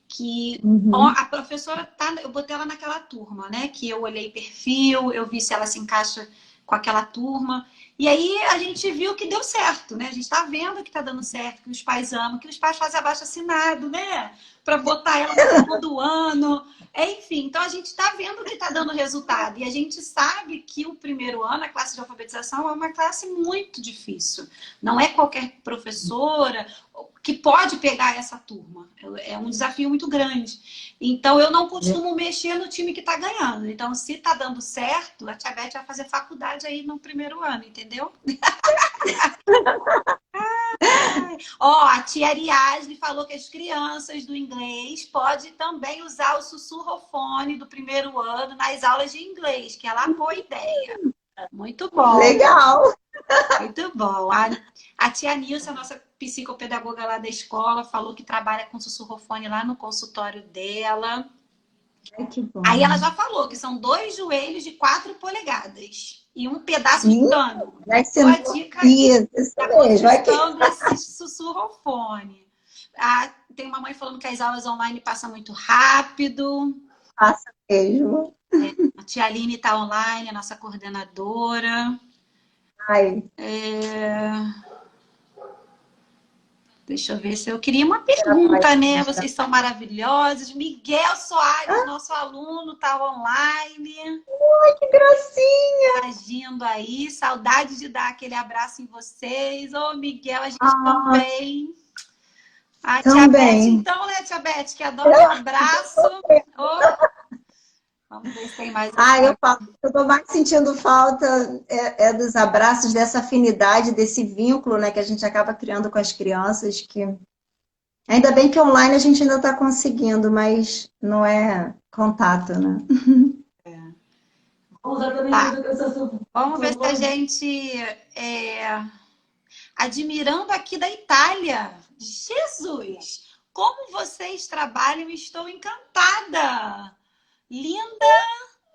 que Uhum. a professora tá, eu botei ela naquela turma, né? Que eu olhei perfil, eu vi se ela se encaixa com aquela turma. E aí a gente viu que deu certo, né? A gente está vendo que está dando certo, que os pais amam, que os pais fazem abaixo-assinado, né? Para botar ela no segundo ano. Enfim, então a gente está vendo que está dando resultado. E a gente sabe que o primeiro ano, a classe de alfabetização, é uma classe muito difícil. Não é qualquer professora que pode pegar essa turma. É um desafio muito grande. Então, eu não costumo mexer no time que está ganhando. Então, se está dando certo, a Tia Beth vai fazer faculdade aí no primeiro ano, entendeu? Ó, a tia Ariadne falou que as crianças do inglês podem também usar o sussurrofone do primeiro ano nas aulas de inglês, que ela apoia a ideia. Muito bom. Legal. Muito bom. A tia Nilce, a nossa psicopedagoga lá da escola, falou que trabalha com sussurrofone lá no consultório dela. Ai, que Aí ela bom. já falou que são 2 joelhos de 4 polegadas e um pedaço de Sim, cano. já Deu a ensinou. dica Isso da mesmo. Aqui. construção desse sussurrofone. Ah, tem uma mãe falando que as aulas online passam muito rápido. Faça mesmo. A tia Aline está online, a nossa coordenadora. Ai, Deixa eu ver se eu queria uma rapaz, pergunta, né? Vocês são maravilhosos. Miguel Soares, nosso aluno, está online, que gracinha. agindo aí. Saudade de dar aquele abraço em vocês. Ô, Miguel, a gente Ah, também. A tia Beth, também. então, né, tia Beth, que adora um abraço. Ô, vamos ver se tem mais Ah, alguma. eu falo, eu estou mais sentindo falta dos abraços, dessa afinidade, desse vínculo, né, que a gente acaba criando com as crianças, que ainda bem que online a gente ainda está conseguindo, mas não é contato, né? Tá. Vamos ver se a gente. Admirando aqui da Itália. Jesus! Como vocês trabalham, estou encantada. Linda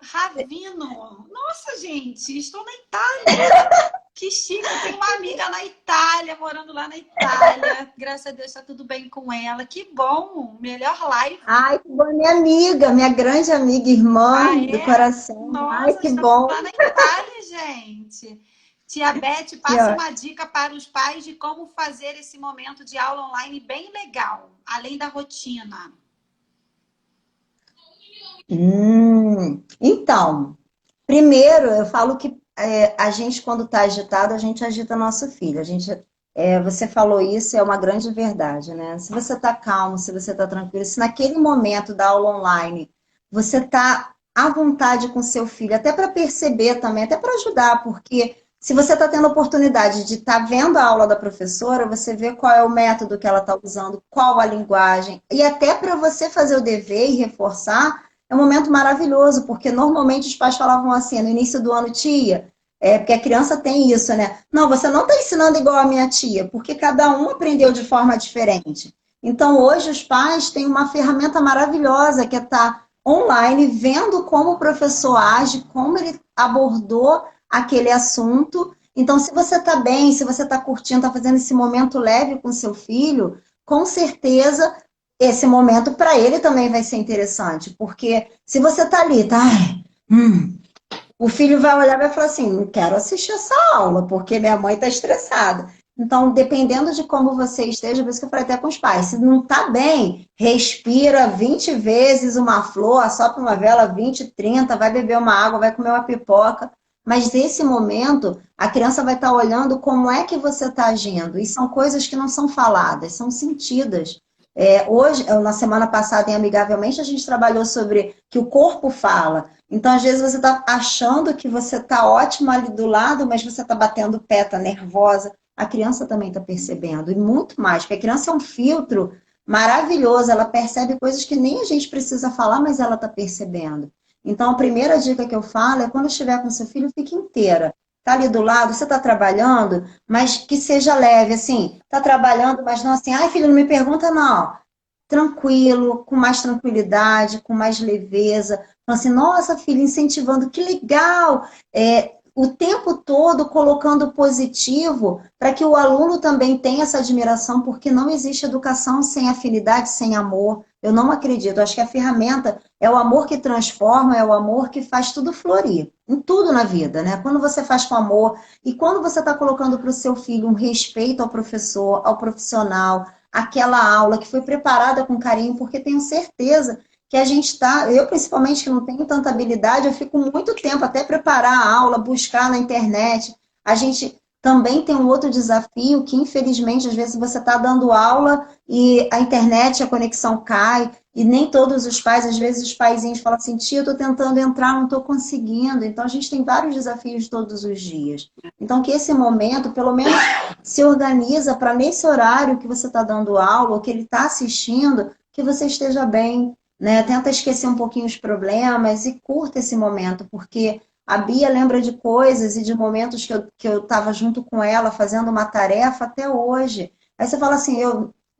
Ravino. Nossa, gente, estou na Itália. Que chique, eu tenho uma amiga na Itália, morando lá na Itália. Graças a Deus está tudo bem com ela. Que bom, melhor live. Ai, que bom, minha amiga, minha grande amiga, Ah, irmã do é? coração. Ai, Nossa, que estamos bom. lá na Itália, gente. Tia Beth, Que passa ó. uma dica para os pais de como fazer esse momento de aula online bem legal, além da rotina. Então, primeiro, eu falo que a gente, quando está agitado, a gente agita nosso filho. Você falou isso, é uma grande verdade, né? Se você está calmo, se você está tranquilo, se naquele momento da aula online você está à vontade com seu filho, até para perceber também, até para ajudar, porque se você está tendo a oportunidade de estar vendo a aula da professora, você vê qual é o método que ela está usando, qual a linguagem, e até para você fazer o dever e reforçar. É um momento maravilhoso, porque normalmente os pais falavam assim, no início do ano, tia, porque a criança tem isso, né? Não, você não está ensinando igual a minha tia, porque cada um aprendeu de forma diferente. Então, hoje, os pais têm uma ferramenta maravilhosa, que é estar online, vendo como o professor age, como ele abordou aquele assunto. Então, se você está bem, se você está curtindo, está fazendo esse momento leve com seu filho, com certeza esse momento para ele também vai ser interessante, porque se você tá ali, tá? O filho vai olhar e vai falar assim: não quero assistir essa aula, porque minha mãe tá estressada. Então, dependendo de como você esteja, por isso que eu falei até com os pais, se não tá bem, respira 20 vezes uma flor, assopra uma vela 20, 30, vai beber uma água, vai comer uma pipoca. Mas nesse momento, a criança vai estar olhando como é que você está agindo. E são coisas que não são faladas, são sentidas. Hoje, na semana passada, em Amigavelmente, a gente trabalhou sobre que o corpo fala. Então, às vezes, você está achando que você está ótima ali do lado, mas você está batendo o pé, está nervosa. A criança também está percebendo, e muito mais, porque a criança é um filtro maravilhoso, ela percebe coisas que nem a gente precisa falar, mas ela está percebendo. Então, a primeira dica que eu falo é quando estiver com seu filho, fique inteira. tá ali do lado, você tá trabalhando, mas que seja leve, assim, tá trabalhando, mas não assim, ai, filho, não me pergunta, não. Tranquilo, com mais tranquilidade, com mais leveza. Falando assim, nossa, filho, incentivando, que legal! O tempo todo colocando positivo para que o aluno também tenha essa admiração, porque não existe educação sem afinidade, sem amor. Eu não acredito. Eu acho que a ferramenta é o amor que transforma, é o amor que faz tudo florir, em tudo na vida, né? Quando você faz com amor e quando você está colocando para o seu filho um respeito ao professor, ao profissional, aquela aula que foi preparada com carinho, porque tenho certeza que a gente está, eu principalmente que não tenho tanta habilidade, eu fico muito tempo até preparar a aula, buscar na internet. A gente também tem um outro desafio que, infelizmente, às vezes você está dando aula e a internet, a conexão cai, e nem todos os pais, às vezes os paizinhos falam assim, tia, eu estou tentando entrar, não estou conseguindo. Então, a gente tem vários desafios todos os dias. Então, que esse momento, pelo menos, se organiza para nesse horário que você está dando aula, ou que ele está assistindo, que você esteja bem, né? Tenta esquecer um pouquinho os problemas e curta esse momento, porque a Bia lembra de coisas e de momentos que eu estava junto com ela fazendo uma tarefa até hoje. Aí você fala assim,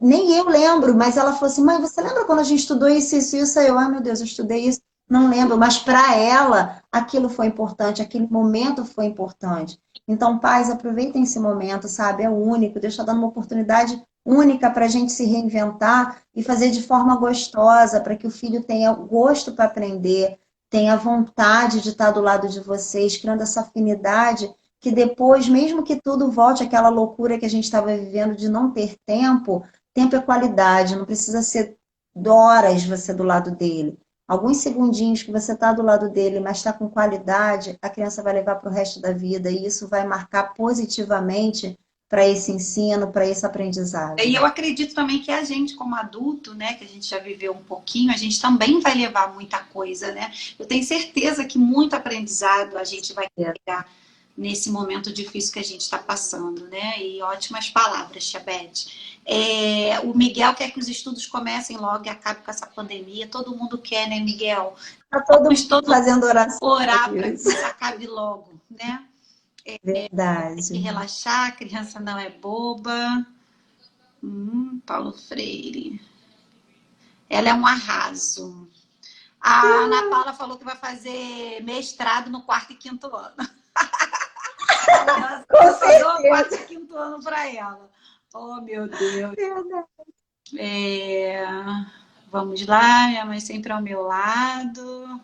nem eu lembro, mas ela falou assim, mãe, você lembra quando a gente estudou isso, isso, isso? Aí eu, ai meu Deus, eu estudei isso, não lembro, mas para ela aquilo foi importante, aquele momento foi importante. Então, pais, aproveitem esse momento, sabe? É único, Deus está dando uma oportunidade única para a gente se reinventar e fazer de forma gostosa, para que o filho tenha gosto para aprender, tenha vontade de estar do lado de vocês, criando essa afinidade, que depois, mesmo que tudo volte àquela loucura que a gente estava vivendo de não ter tempo, tempo é qualidade, não precisa ser horas você do lado dele. Alguns segundinhos que você está do lado dele, mas está com qualidade, a criança vai levar para o resto da vida e isso vai marcar positivamente para esse ensino, para esse E aprendizagem. eu acredito também que a gente, como adulto, né, que a gente já viveu um pouquinho, a gente também vai levar muita coisa, né? Eu tenho certeza que muito aprendizado a gente vai pegar nesse momento difícil que a gente está passando, né? E ótimas palavras, Chabete. O Miguel quer que os estudos comecem logo e acabe com essa pandemia. Todo mundo quer, né, Miguel? Está todo Vamos mundo todos fazendo oração para orar para que isso. isso acabe logo, né? Tem que Verdade. relaxar, a criança não é boba. Paulo Freire. Ela é um arraso. A Ana Paula falou que vai fazer mestrado no quarto e quinto ano. Com Eu só dou o quarto certeza. e quinto ano para ela. Oh, meu Deus. Verdade. É, Vamos lá, minha mãe sempre ao meu lado.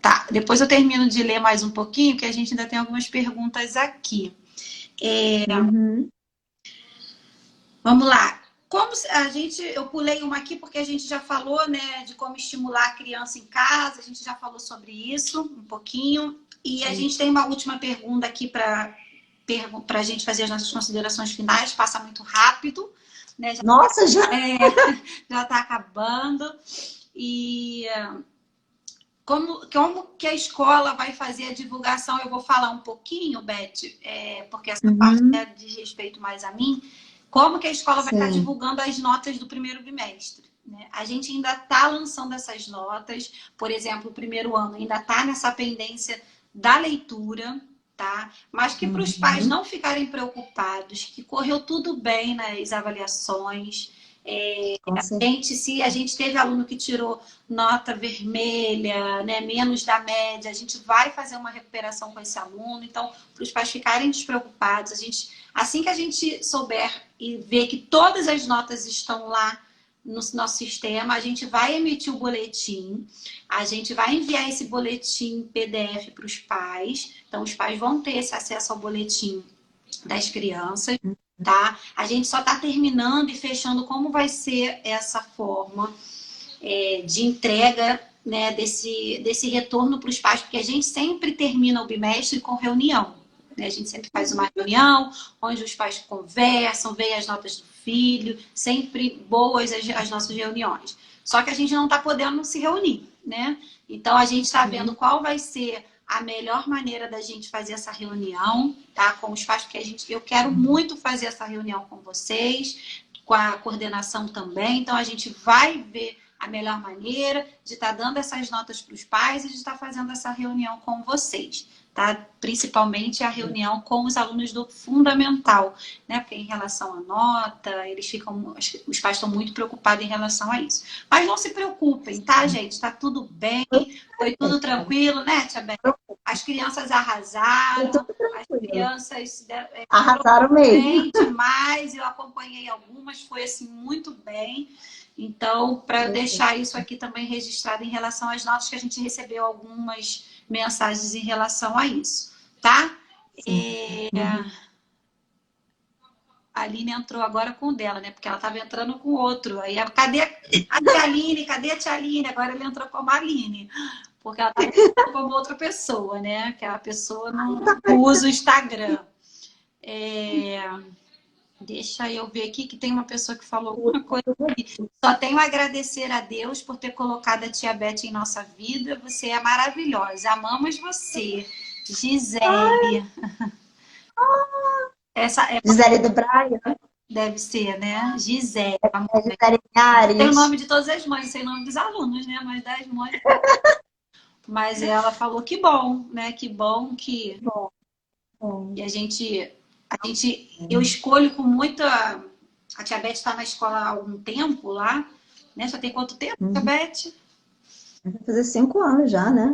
Tá, depois eu termino de ler mais um pouquinho, que a gente ainda tem algumas perguntas aqui. Uhum. Vamos lá. Eu pulei uma aqui porque a gente já falou, né, de como estimular a criança em casa, a gente já falou sobre isso um pouquinho. E a gente tem uma última pergunta aqui para a gente fazer as nossas considerações finais, passa muito rápido, né? Nossa, já. Já está acabando. E como que a escola vai fazer a divulgação? Eu vou falar um pouquinho, Beth, porque essa parte Uhum. diz respeito mais a mim. Como que a escola vai estar Sim. divulgando as notas do primeiro bimestre? Né? A gente ainda está lançando essas notas, por exemplo, o primeiro ano ainda está nessa pendência da leitura, tá? Mas que para os pais Uhum. não ficarem preocupados, que correu tudo bem nas avaliações. Com certeza. Se a gente teve aluno que tirou nota vermelha, né, menos da média, a gente vai fazer uma recuperação com esse aluno. Então, para os pais ficarem despreocupados, assim que a gente souber e ver que todas as notas estão lá no nosso sistema, a gente vai emitir o boletim, a gente vai enviar esse boletim PDF para os pais. Então, os pais vão ter esse acesso ao boletim das crianças, tá? A gente só está terminando e fechando como vai ser essa forma de entrega, né, desse retorno para os pais, porque a gente sempre termina o bimestre com reunião. Né? A gente sempre faz uma reunião onde os pais conversam, veem as notas do filho, sempre boas as nossas reuniões. Só que a gente não está podendo se reunir, né? Então a gente está vendo qual vai ser a melhor maneira da gente fazer essa reunião, tá? Com os pais, porque eu quero muito fazer essa reunião com vocês, com a coordenação também. Então a gente vai ver a melhor maneira de estar dando essas notas para os pais e de estar fazendo essa reunião com vocês, tá? Principalmente a reunião com os alunos do fundamental, né? Porque em relação à nota, os pais estão muito preocupados em relação a isso. Mas não se preocupem, tá, gente? Tá tudo bem, foi tudo tranquilo, né, Tia Beth? As crianças arrasaram, as crianças arrasaram mesmo. bem demais, eu acompanhei algumas, foi assim muito bem. Então, para deixar isso aqui também registrado em relação às notas, que a gente recebeu algumas mensagens em relação a isso, tá? A Aline entrou agora com o dela, né? Porque ela estava entrando com outro. Aí, cadê a tia Aline? Cadê a tia Aline? Agora ela entrou como a Aline. Porque ela estava entrando como outra pessoa, né? Que a pessoa não usa o Instagram. Deixa eu ver aqui que tem uma pessoa que falou alguma coisa aqui. Só tenho a agradecer a Deus por ter colocado a tia Beth em nossa vida. Você é maravilhosa. Amamos você. Gisele. Essa é... Gisele do Braia. Deve ser, né? Gisele. Gisele Ares. Tem o nome de todas as mães, tem o nome dos alunos, né? Mas das mães. Mas ela falou que bom, né? Que bom que... E a gente... Eu escolho com muita... A tia Beth está na escola há algum tempo lá, né? Já tem quanto tempo, tia Beth? Vai fazer 5 anos já, né?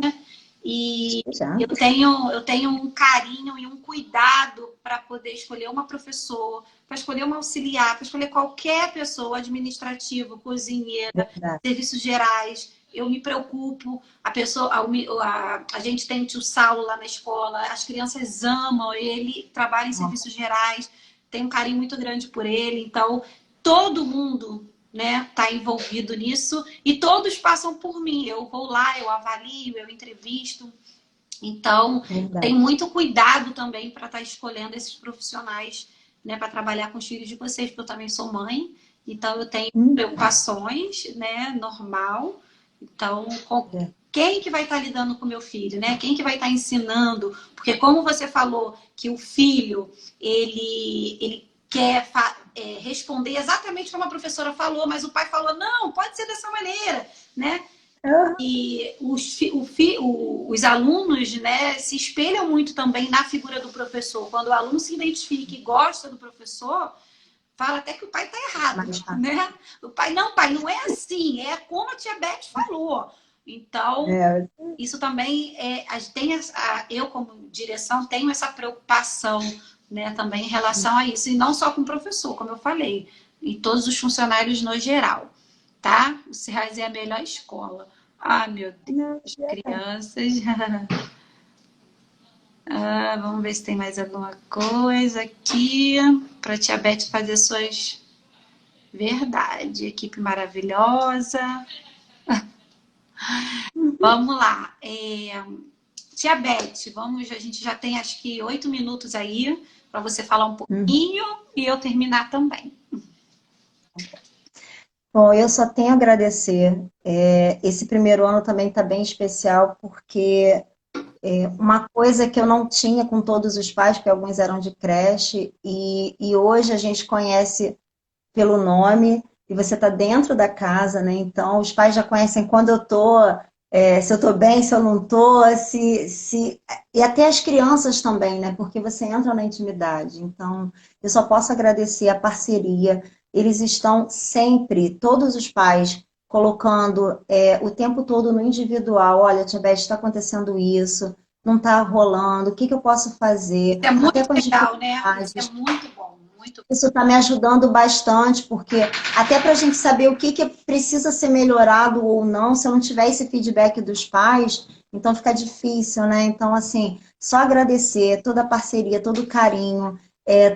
E eu tenho um carinho e um cuidado para poder escolher uma professora, para escolher uma auxiliar, para escolher qualquer pessoa, administrativo, cozinheira, serviços gerais. Eu me preocupo, a gente tem o tio Saulo lá na escola, as crianças amam ele, trabalha em serviços gerais, tem um carinho muito grande por ele, então todo mundo, né, tá envolvido nisso e todos passam por mim. Eu vou lá, eu avalio, eu entrevisto. Então, tem muito cuidado também para estar escolhendo esses profissionais, né, para trabalhar com os filhos de vocês, porque eu também sou mãe, então eu tenho preocupações, né, normal. Então, quem que vai estar lidando com o meu filho, né? Quem que vai estar ensinando? Porque como você falou que o filho, ele quer responder exatamente como a professora falou, mas o pai falou, não, pode ser dessa maneira, né? E os alunos, né, se espelham muito também na figura do professor. Quando o aluno se identifica e gosta do professor, fala até que o pai está errado, né? O pai, não é assim, é como a tia Beth falou. Então, isso também eu como direção tenho essa preocupação, né, também em relação a isso. E não só com o professor, como eu falei, e todos os funcionários no geral, tá? O Serrais é a melhor escola. Ah, meu Deus, crianças. Vamos ver se tem mais alguma coisa aqui para a tia Beth fazer suas... Verdade, equipe maravilhosa. Vamos lá. Tia Beth, a gente já tem acho que 8 minutos aí para você falar um pouquinho e eu terminar também. Bom, eu só tenho a agradecer. Esse primeiro ano também está bem especial, porque uma coisa que eu não tinha com todos os pais, porque alguns eram de creche, e hoje a gente conhece pelo nome, e você está dentro da casa, né? Então, os pais já conhecem quando eu estou, se eu estou bem, se eu não estou, e até as crianças também, né? Porque você entra na intimidade. Então, eu só posso agradecer a parceria. Eles estão sempre, todos os pais, colocando o tempo todo no individual. Olha, tia Beth, está acontecendo isso, não está rolando, o que eu posso fazer? É muito legal, né? Isso é muito bom. Isso está me ajudando bastante, porque até para a gente saber o que precisa ser melhorado ou não, se eu não tiver esse feedback dos pais, então fica difícil, né? Então, assim, só agradecer toda a parceria, todo o carinho.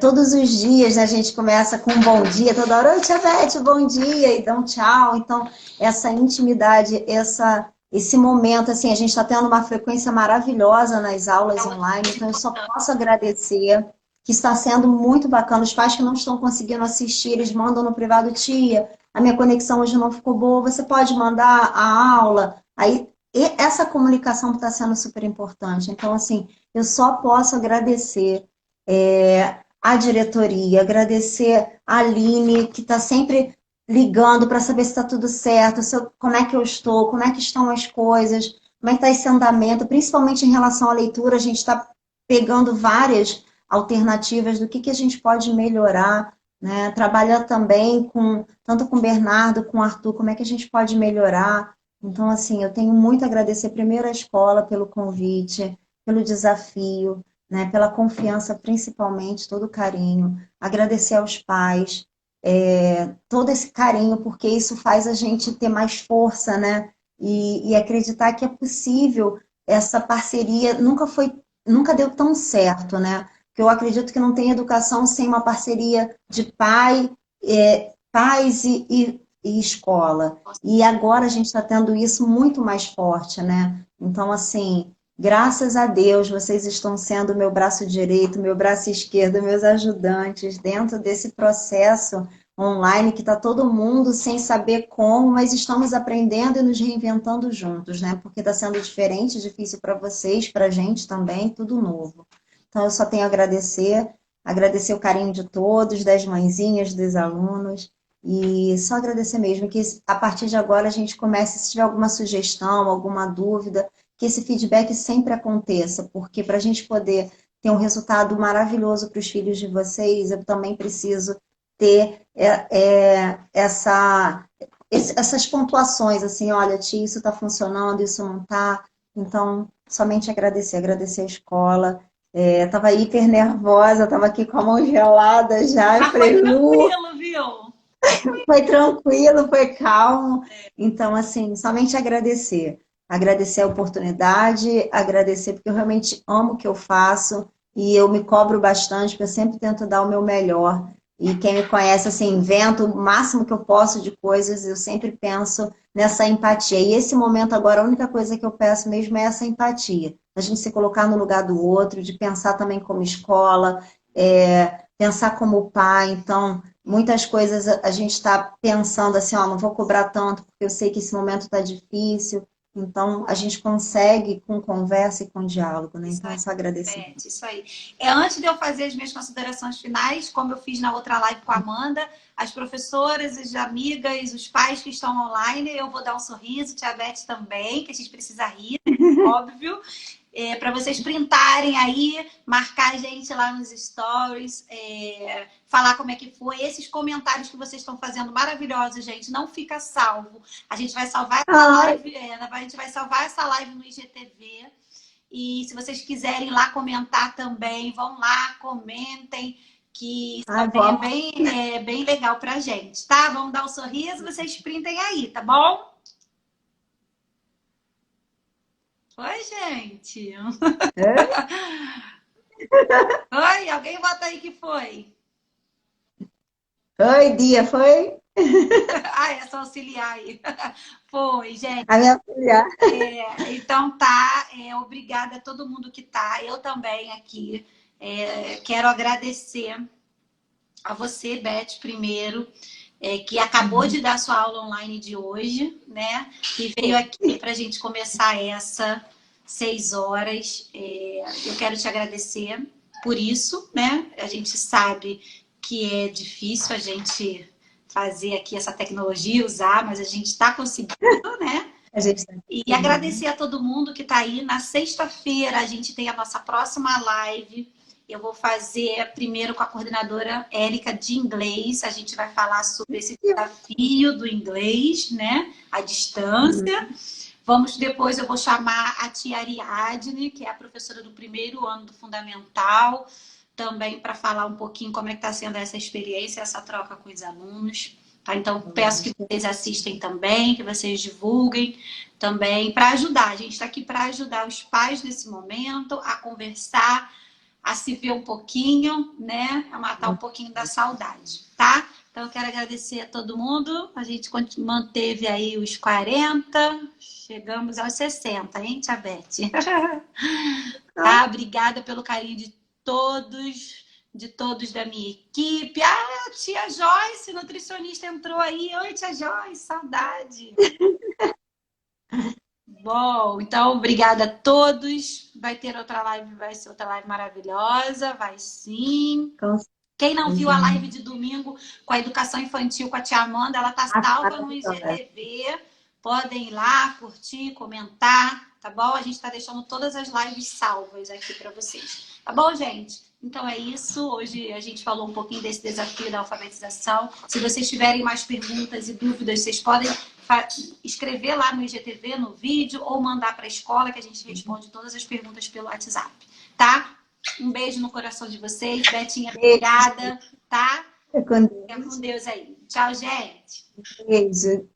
Todos os dias, né, a gente começa com um bom dia, toda hora, oi, tia Beth, bom dia, e dá um tchau. Então, essa intimidade, esse momento, assim, a gente está tendo uma frequência maravilhosa nas aulas online, então eu só posso agradecer, que está sendo muito bacana. Os pais que não estão conseguindo assistir, eles mandam no privado, tia, a minha conexão hoje não ficou boa, você pode mandar a aula? Aí, essa comunicação está sendo super importante. Então, assim, eu só posso agradecer a diretoria, agradecer a Aline, que está sempre ligando para saber se está tudo certo, como é que eu estou, como é que estão as coisas, como é que está esse andamento, principalmente em relação à leitura, a gente está pegando várias alternativas do que a gente pode melhorar, né? Trabalha também tanto com o Bernardo, com o Arthur, como é que a gente pode melhorar. Então, assim, eu tenho muito a agradecer primeiro à escola pelo convite, pelo desafio, né? Pela confiança, principalmente, todo o carinho. Agradecer aos pais, todo esse carinho, porque isso faz a gente ter mais força, né? E acreditar que é possível essa parceria. Nunca deu tão certo, né? Porque eu acredito que não tem educação sem uma parceria de pais e escola. E agora a gente está tendo isso muito mais forte, né? Então, assim, graças a Deus, vocês estão sendo meu braço direito, meu braço esquerdo, meus ajudantes dentro desse processo online que está todo mundo sem saber como, mas estamos aprendendo e nos reinventando juntos, né? Porque está sendo diferente, difícil para vocês, para a gente também, tudo novo. Então, eu só tenho a agradecer o carinho de todos, das mãezinhas, dos alunos, e só agradecer mesmo que a partir de agora a gente comece, se tiver alguma sugestão, alguma dúvida, que esse feedback sempre aconteça, porque para a gente poder ter um resultado maravilhoso para os filhos de vocês, eu também preciso ter essas pontuações, assim, olha, tia, isso está funcionando, isso não está. Então, somente agradecer a escola. Estava hiper nervosa, estava aqui com a mão gelada já. Eu Mas foi falei, Lu, tranquilo, viu? foi tranquilo, foi calmo. Então, assim, somente agradecer. Agradecer a oportunidade, agradecer porque eu realmente amo o que eu faço e eu me cobro bastante, porque eu sempre tento dar o meu melhor. E quem me conhece, assim, invento o máximo que eu posso de coisas, eu sempre penso nessa empatia. E esse momento agora, a única coisa que eu peço mesmo é essa empatia. A gente se colocar no lugar do outro, de pensar também como escola, pensar como pai. Então, muitas coisas a gente está pensando assim, ó, não vou cobrar tanto, porque eu sei que esse momento está difícil. Então, a gente consegue com conversa e com diálogo, né? Isso Então, é aí, só agradecer. Beth, isso aí. Antes de eu fazer as minhas considerações finais, como eu fiz na outra live com a Amanda, as professoras, as amigas, os pais que estão online, eu vou dar um sorriso, tia Beth também, que a gente precisa rir, óbvio. Para vocês printarem aí, marcar a gente lá nos stories, falar como é que foi. Esses comentários que vocês estão fazendo maravilhosos, gente, não fica salvo. A gente vai salvar essa live, a gente vai salvar essa live no IGTV. E se vocês quiserem lá comentar também, vão lá, comentem, que isso também é bem legal pra gente, tá? Vamos dar um sorriso, vocês printem aí, tá bom? Oi, gente. Oi, alguém bota aí que foi. Oi, Dia, foi? Ah, é só auxiliar aí. Foi, gente. A minha auxiliar. Então tá, obrigada a todo mundo que tá. Eu também aqui. Quero agradecer a você, Beth, primeiro, que acabou de dar sua aula online de hoje, né? E veio aqui para a gente começar essa 6 horas. Eu quero te agradecer por isso, né? A gente sabe que é difícil a gente fazer aqui essa tecnologia, usar, mas a gente está conseguindo, né? E agradecer a todo mundo que está aí. Na sexta-feira a gente tem a nossa próxima live. Eu vou fazer primeiro com a coordenadora Érica de inglês. A gente vai falar sobre esse desafio do inglês, né? À distância. Depois eu vou chamar a tia Ariadne, que é a professora do primeiro ano do Fundamental, também para falar um pouquinho como é que está sendo essa experiência, essa troca com os alunos. Tá? Então, peço que vocês assistem também, que vocês divulguem também, para ajudar. A gente está aqui para ajudar os pais nesse momento a conversar, a se ver um pouquinho, né? A matar um pouquinho da saudade, tá? Então, eu quero agradecer a todo mundo. A gente manteve aí os 40, chegamos aos 60, hein, tia Beth? Tá? Obrigada pelo carinho de todos da minha equipe. Ah, tia Joyce, nutricionista, entrou aí. Oi, tia Joyce, saudade. Bom, então, obrigada a todos. Vai ter outra live, vai ser outra live maravilhosa, vai sim. Quem não viu a live de domingo com a educação infantil com a tia Amanda, ela tá salva no IGTV. Podem ir lá, curtir, comentar, tá bom? A gente tá deixando todas as lives salvas aqui para vocês. Tá bom, gente? Então é isso. Hoje a gente falou um pouquinho desse desafio da alfabetização. Se vocês tiverem mais perguntas e dúvidas, vocês podem escrever lá no IGTV, no vídeo, ou mandar para a escola, que a gente responde todas as perguntas pelo WhatsApp, tá? Um beijo no coração de vocês. Betinha, obrigada, tá? Fica com Deus aí. Tchau, gente. Beijo.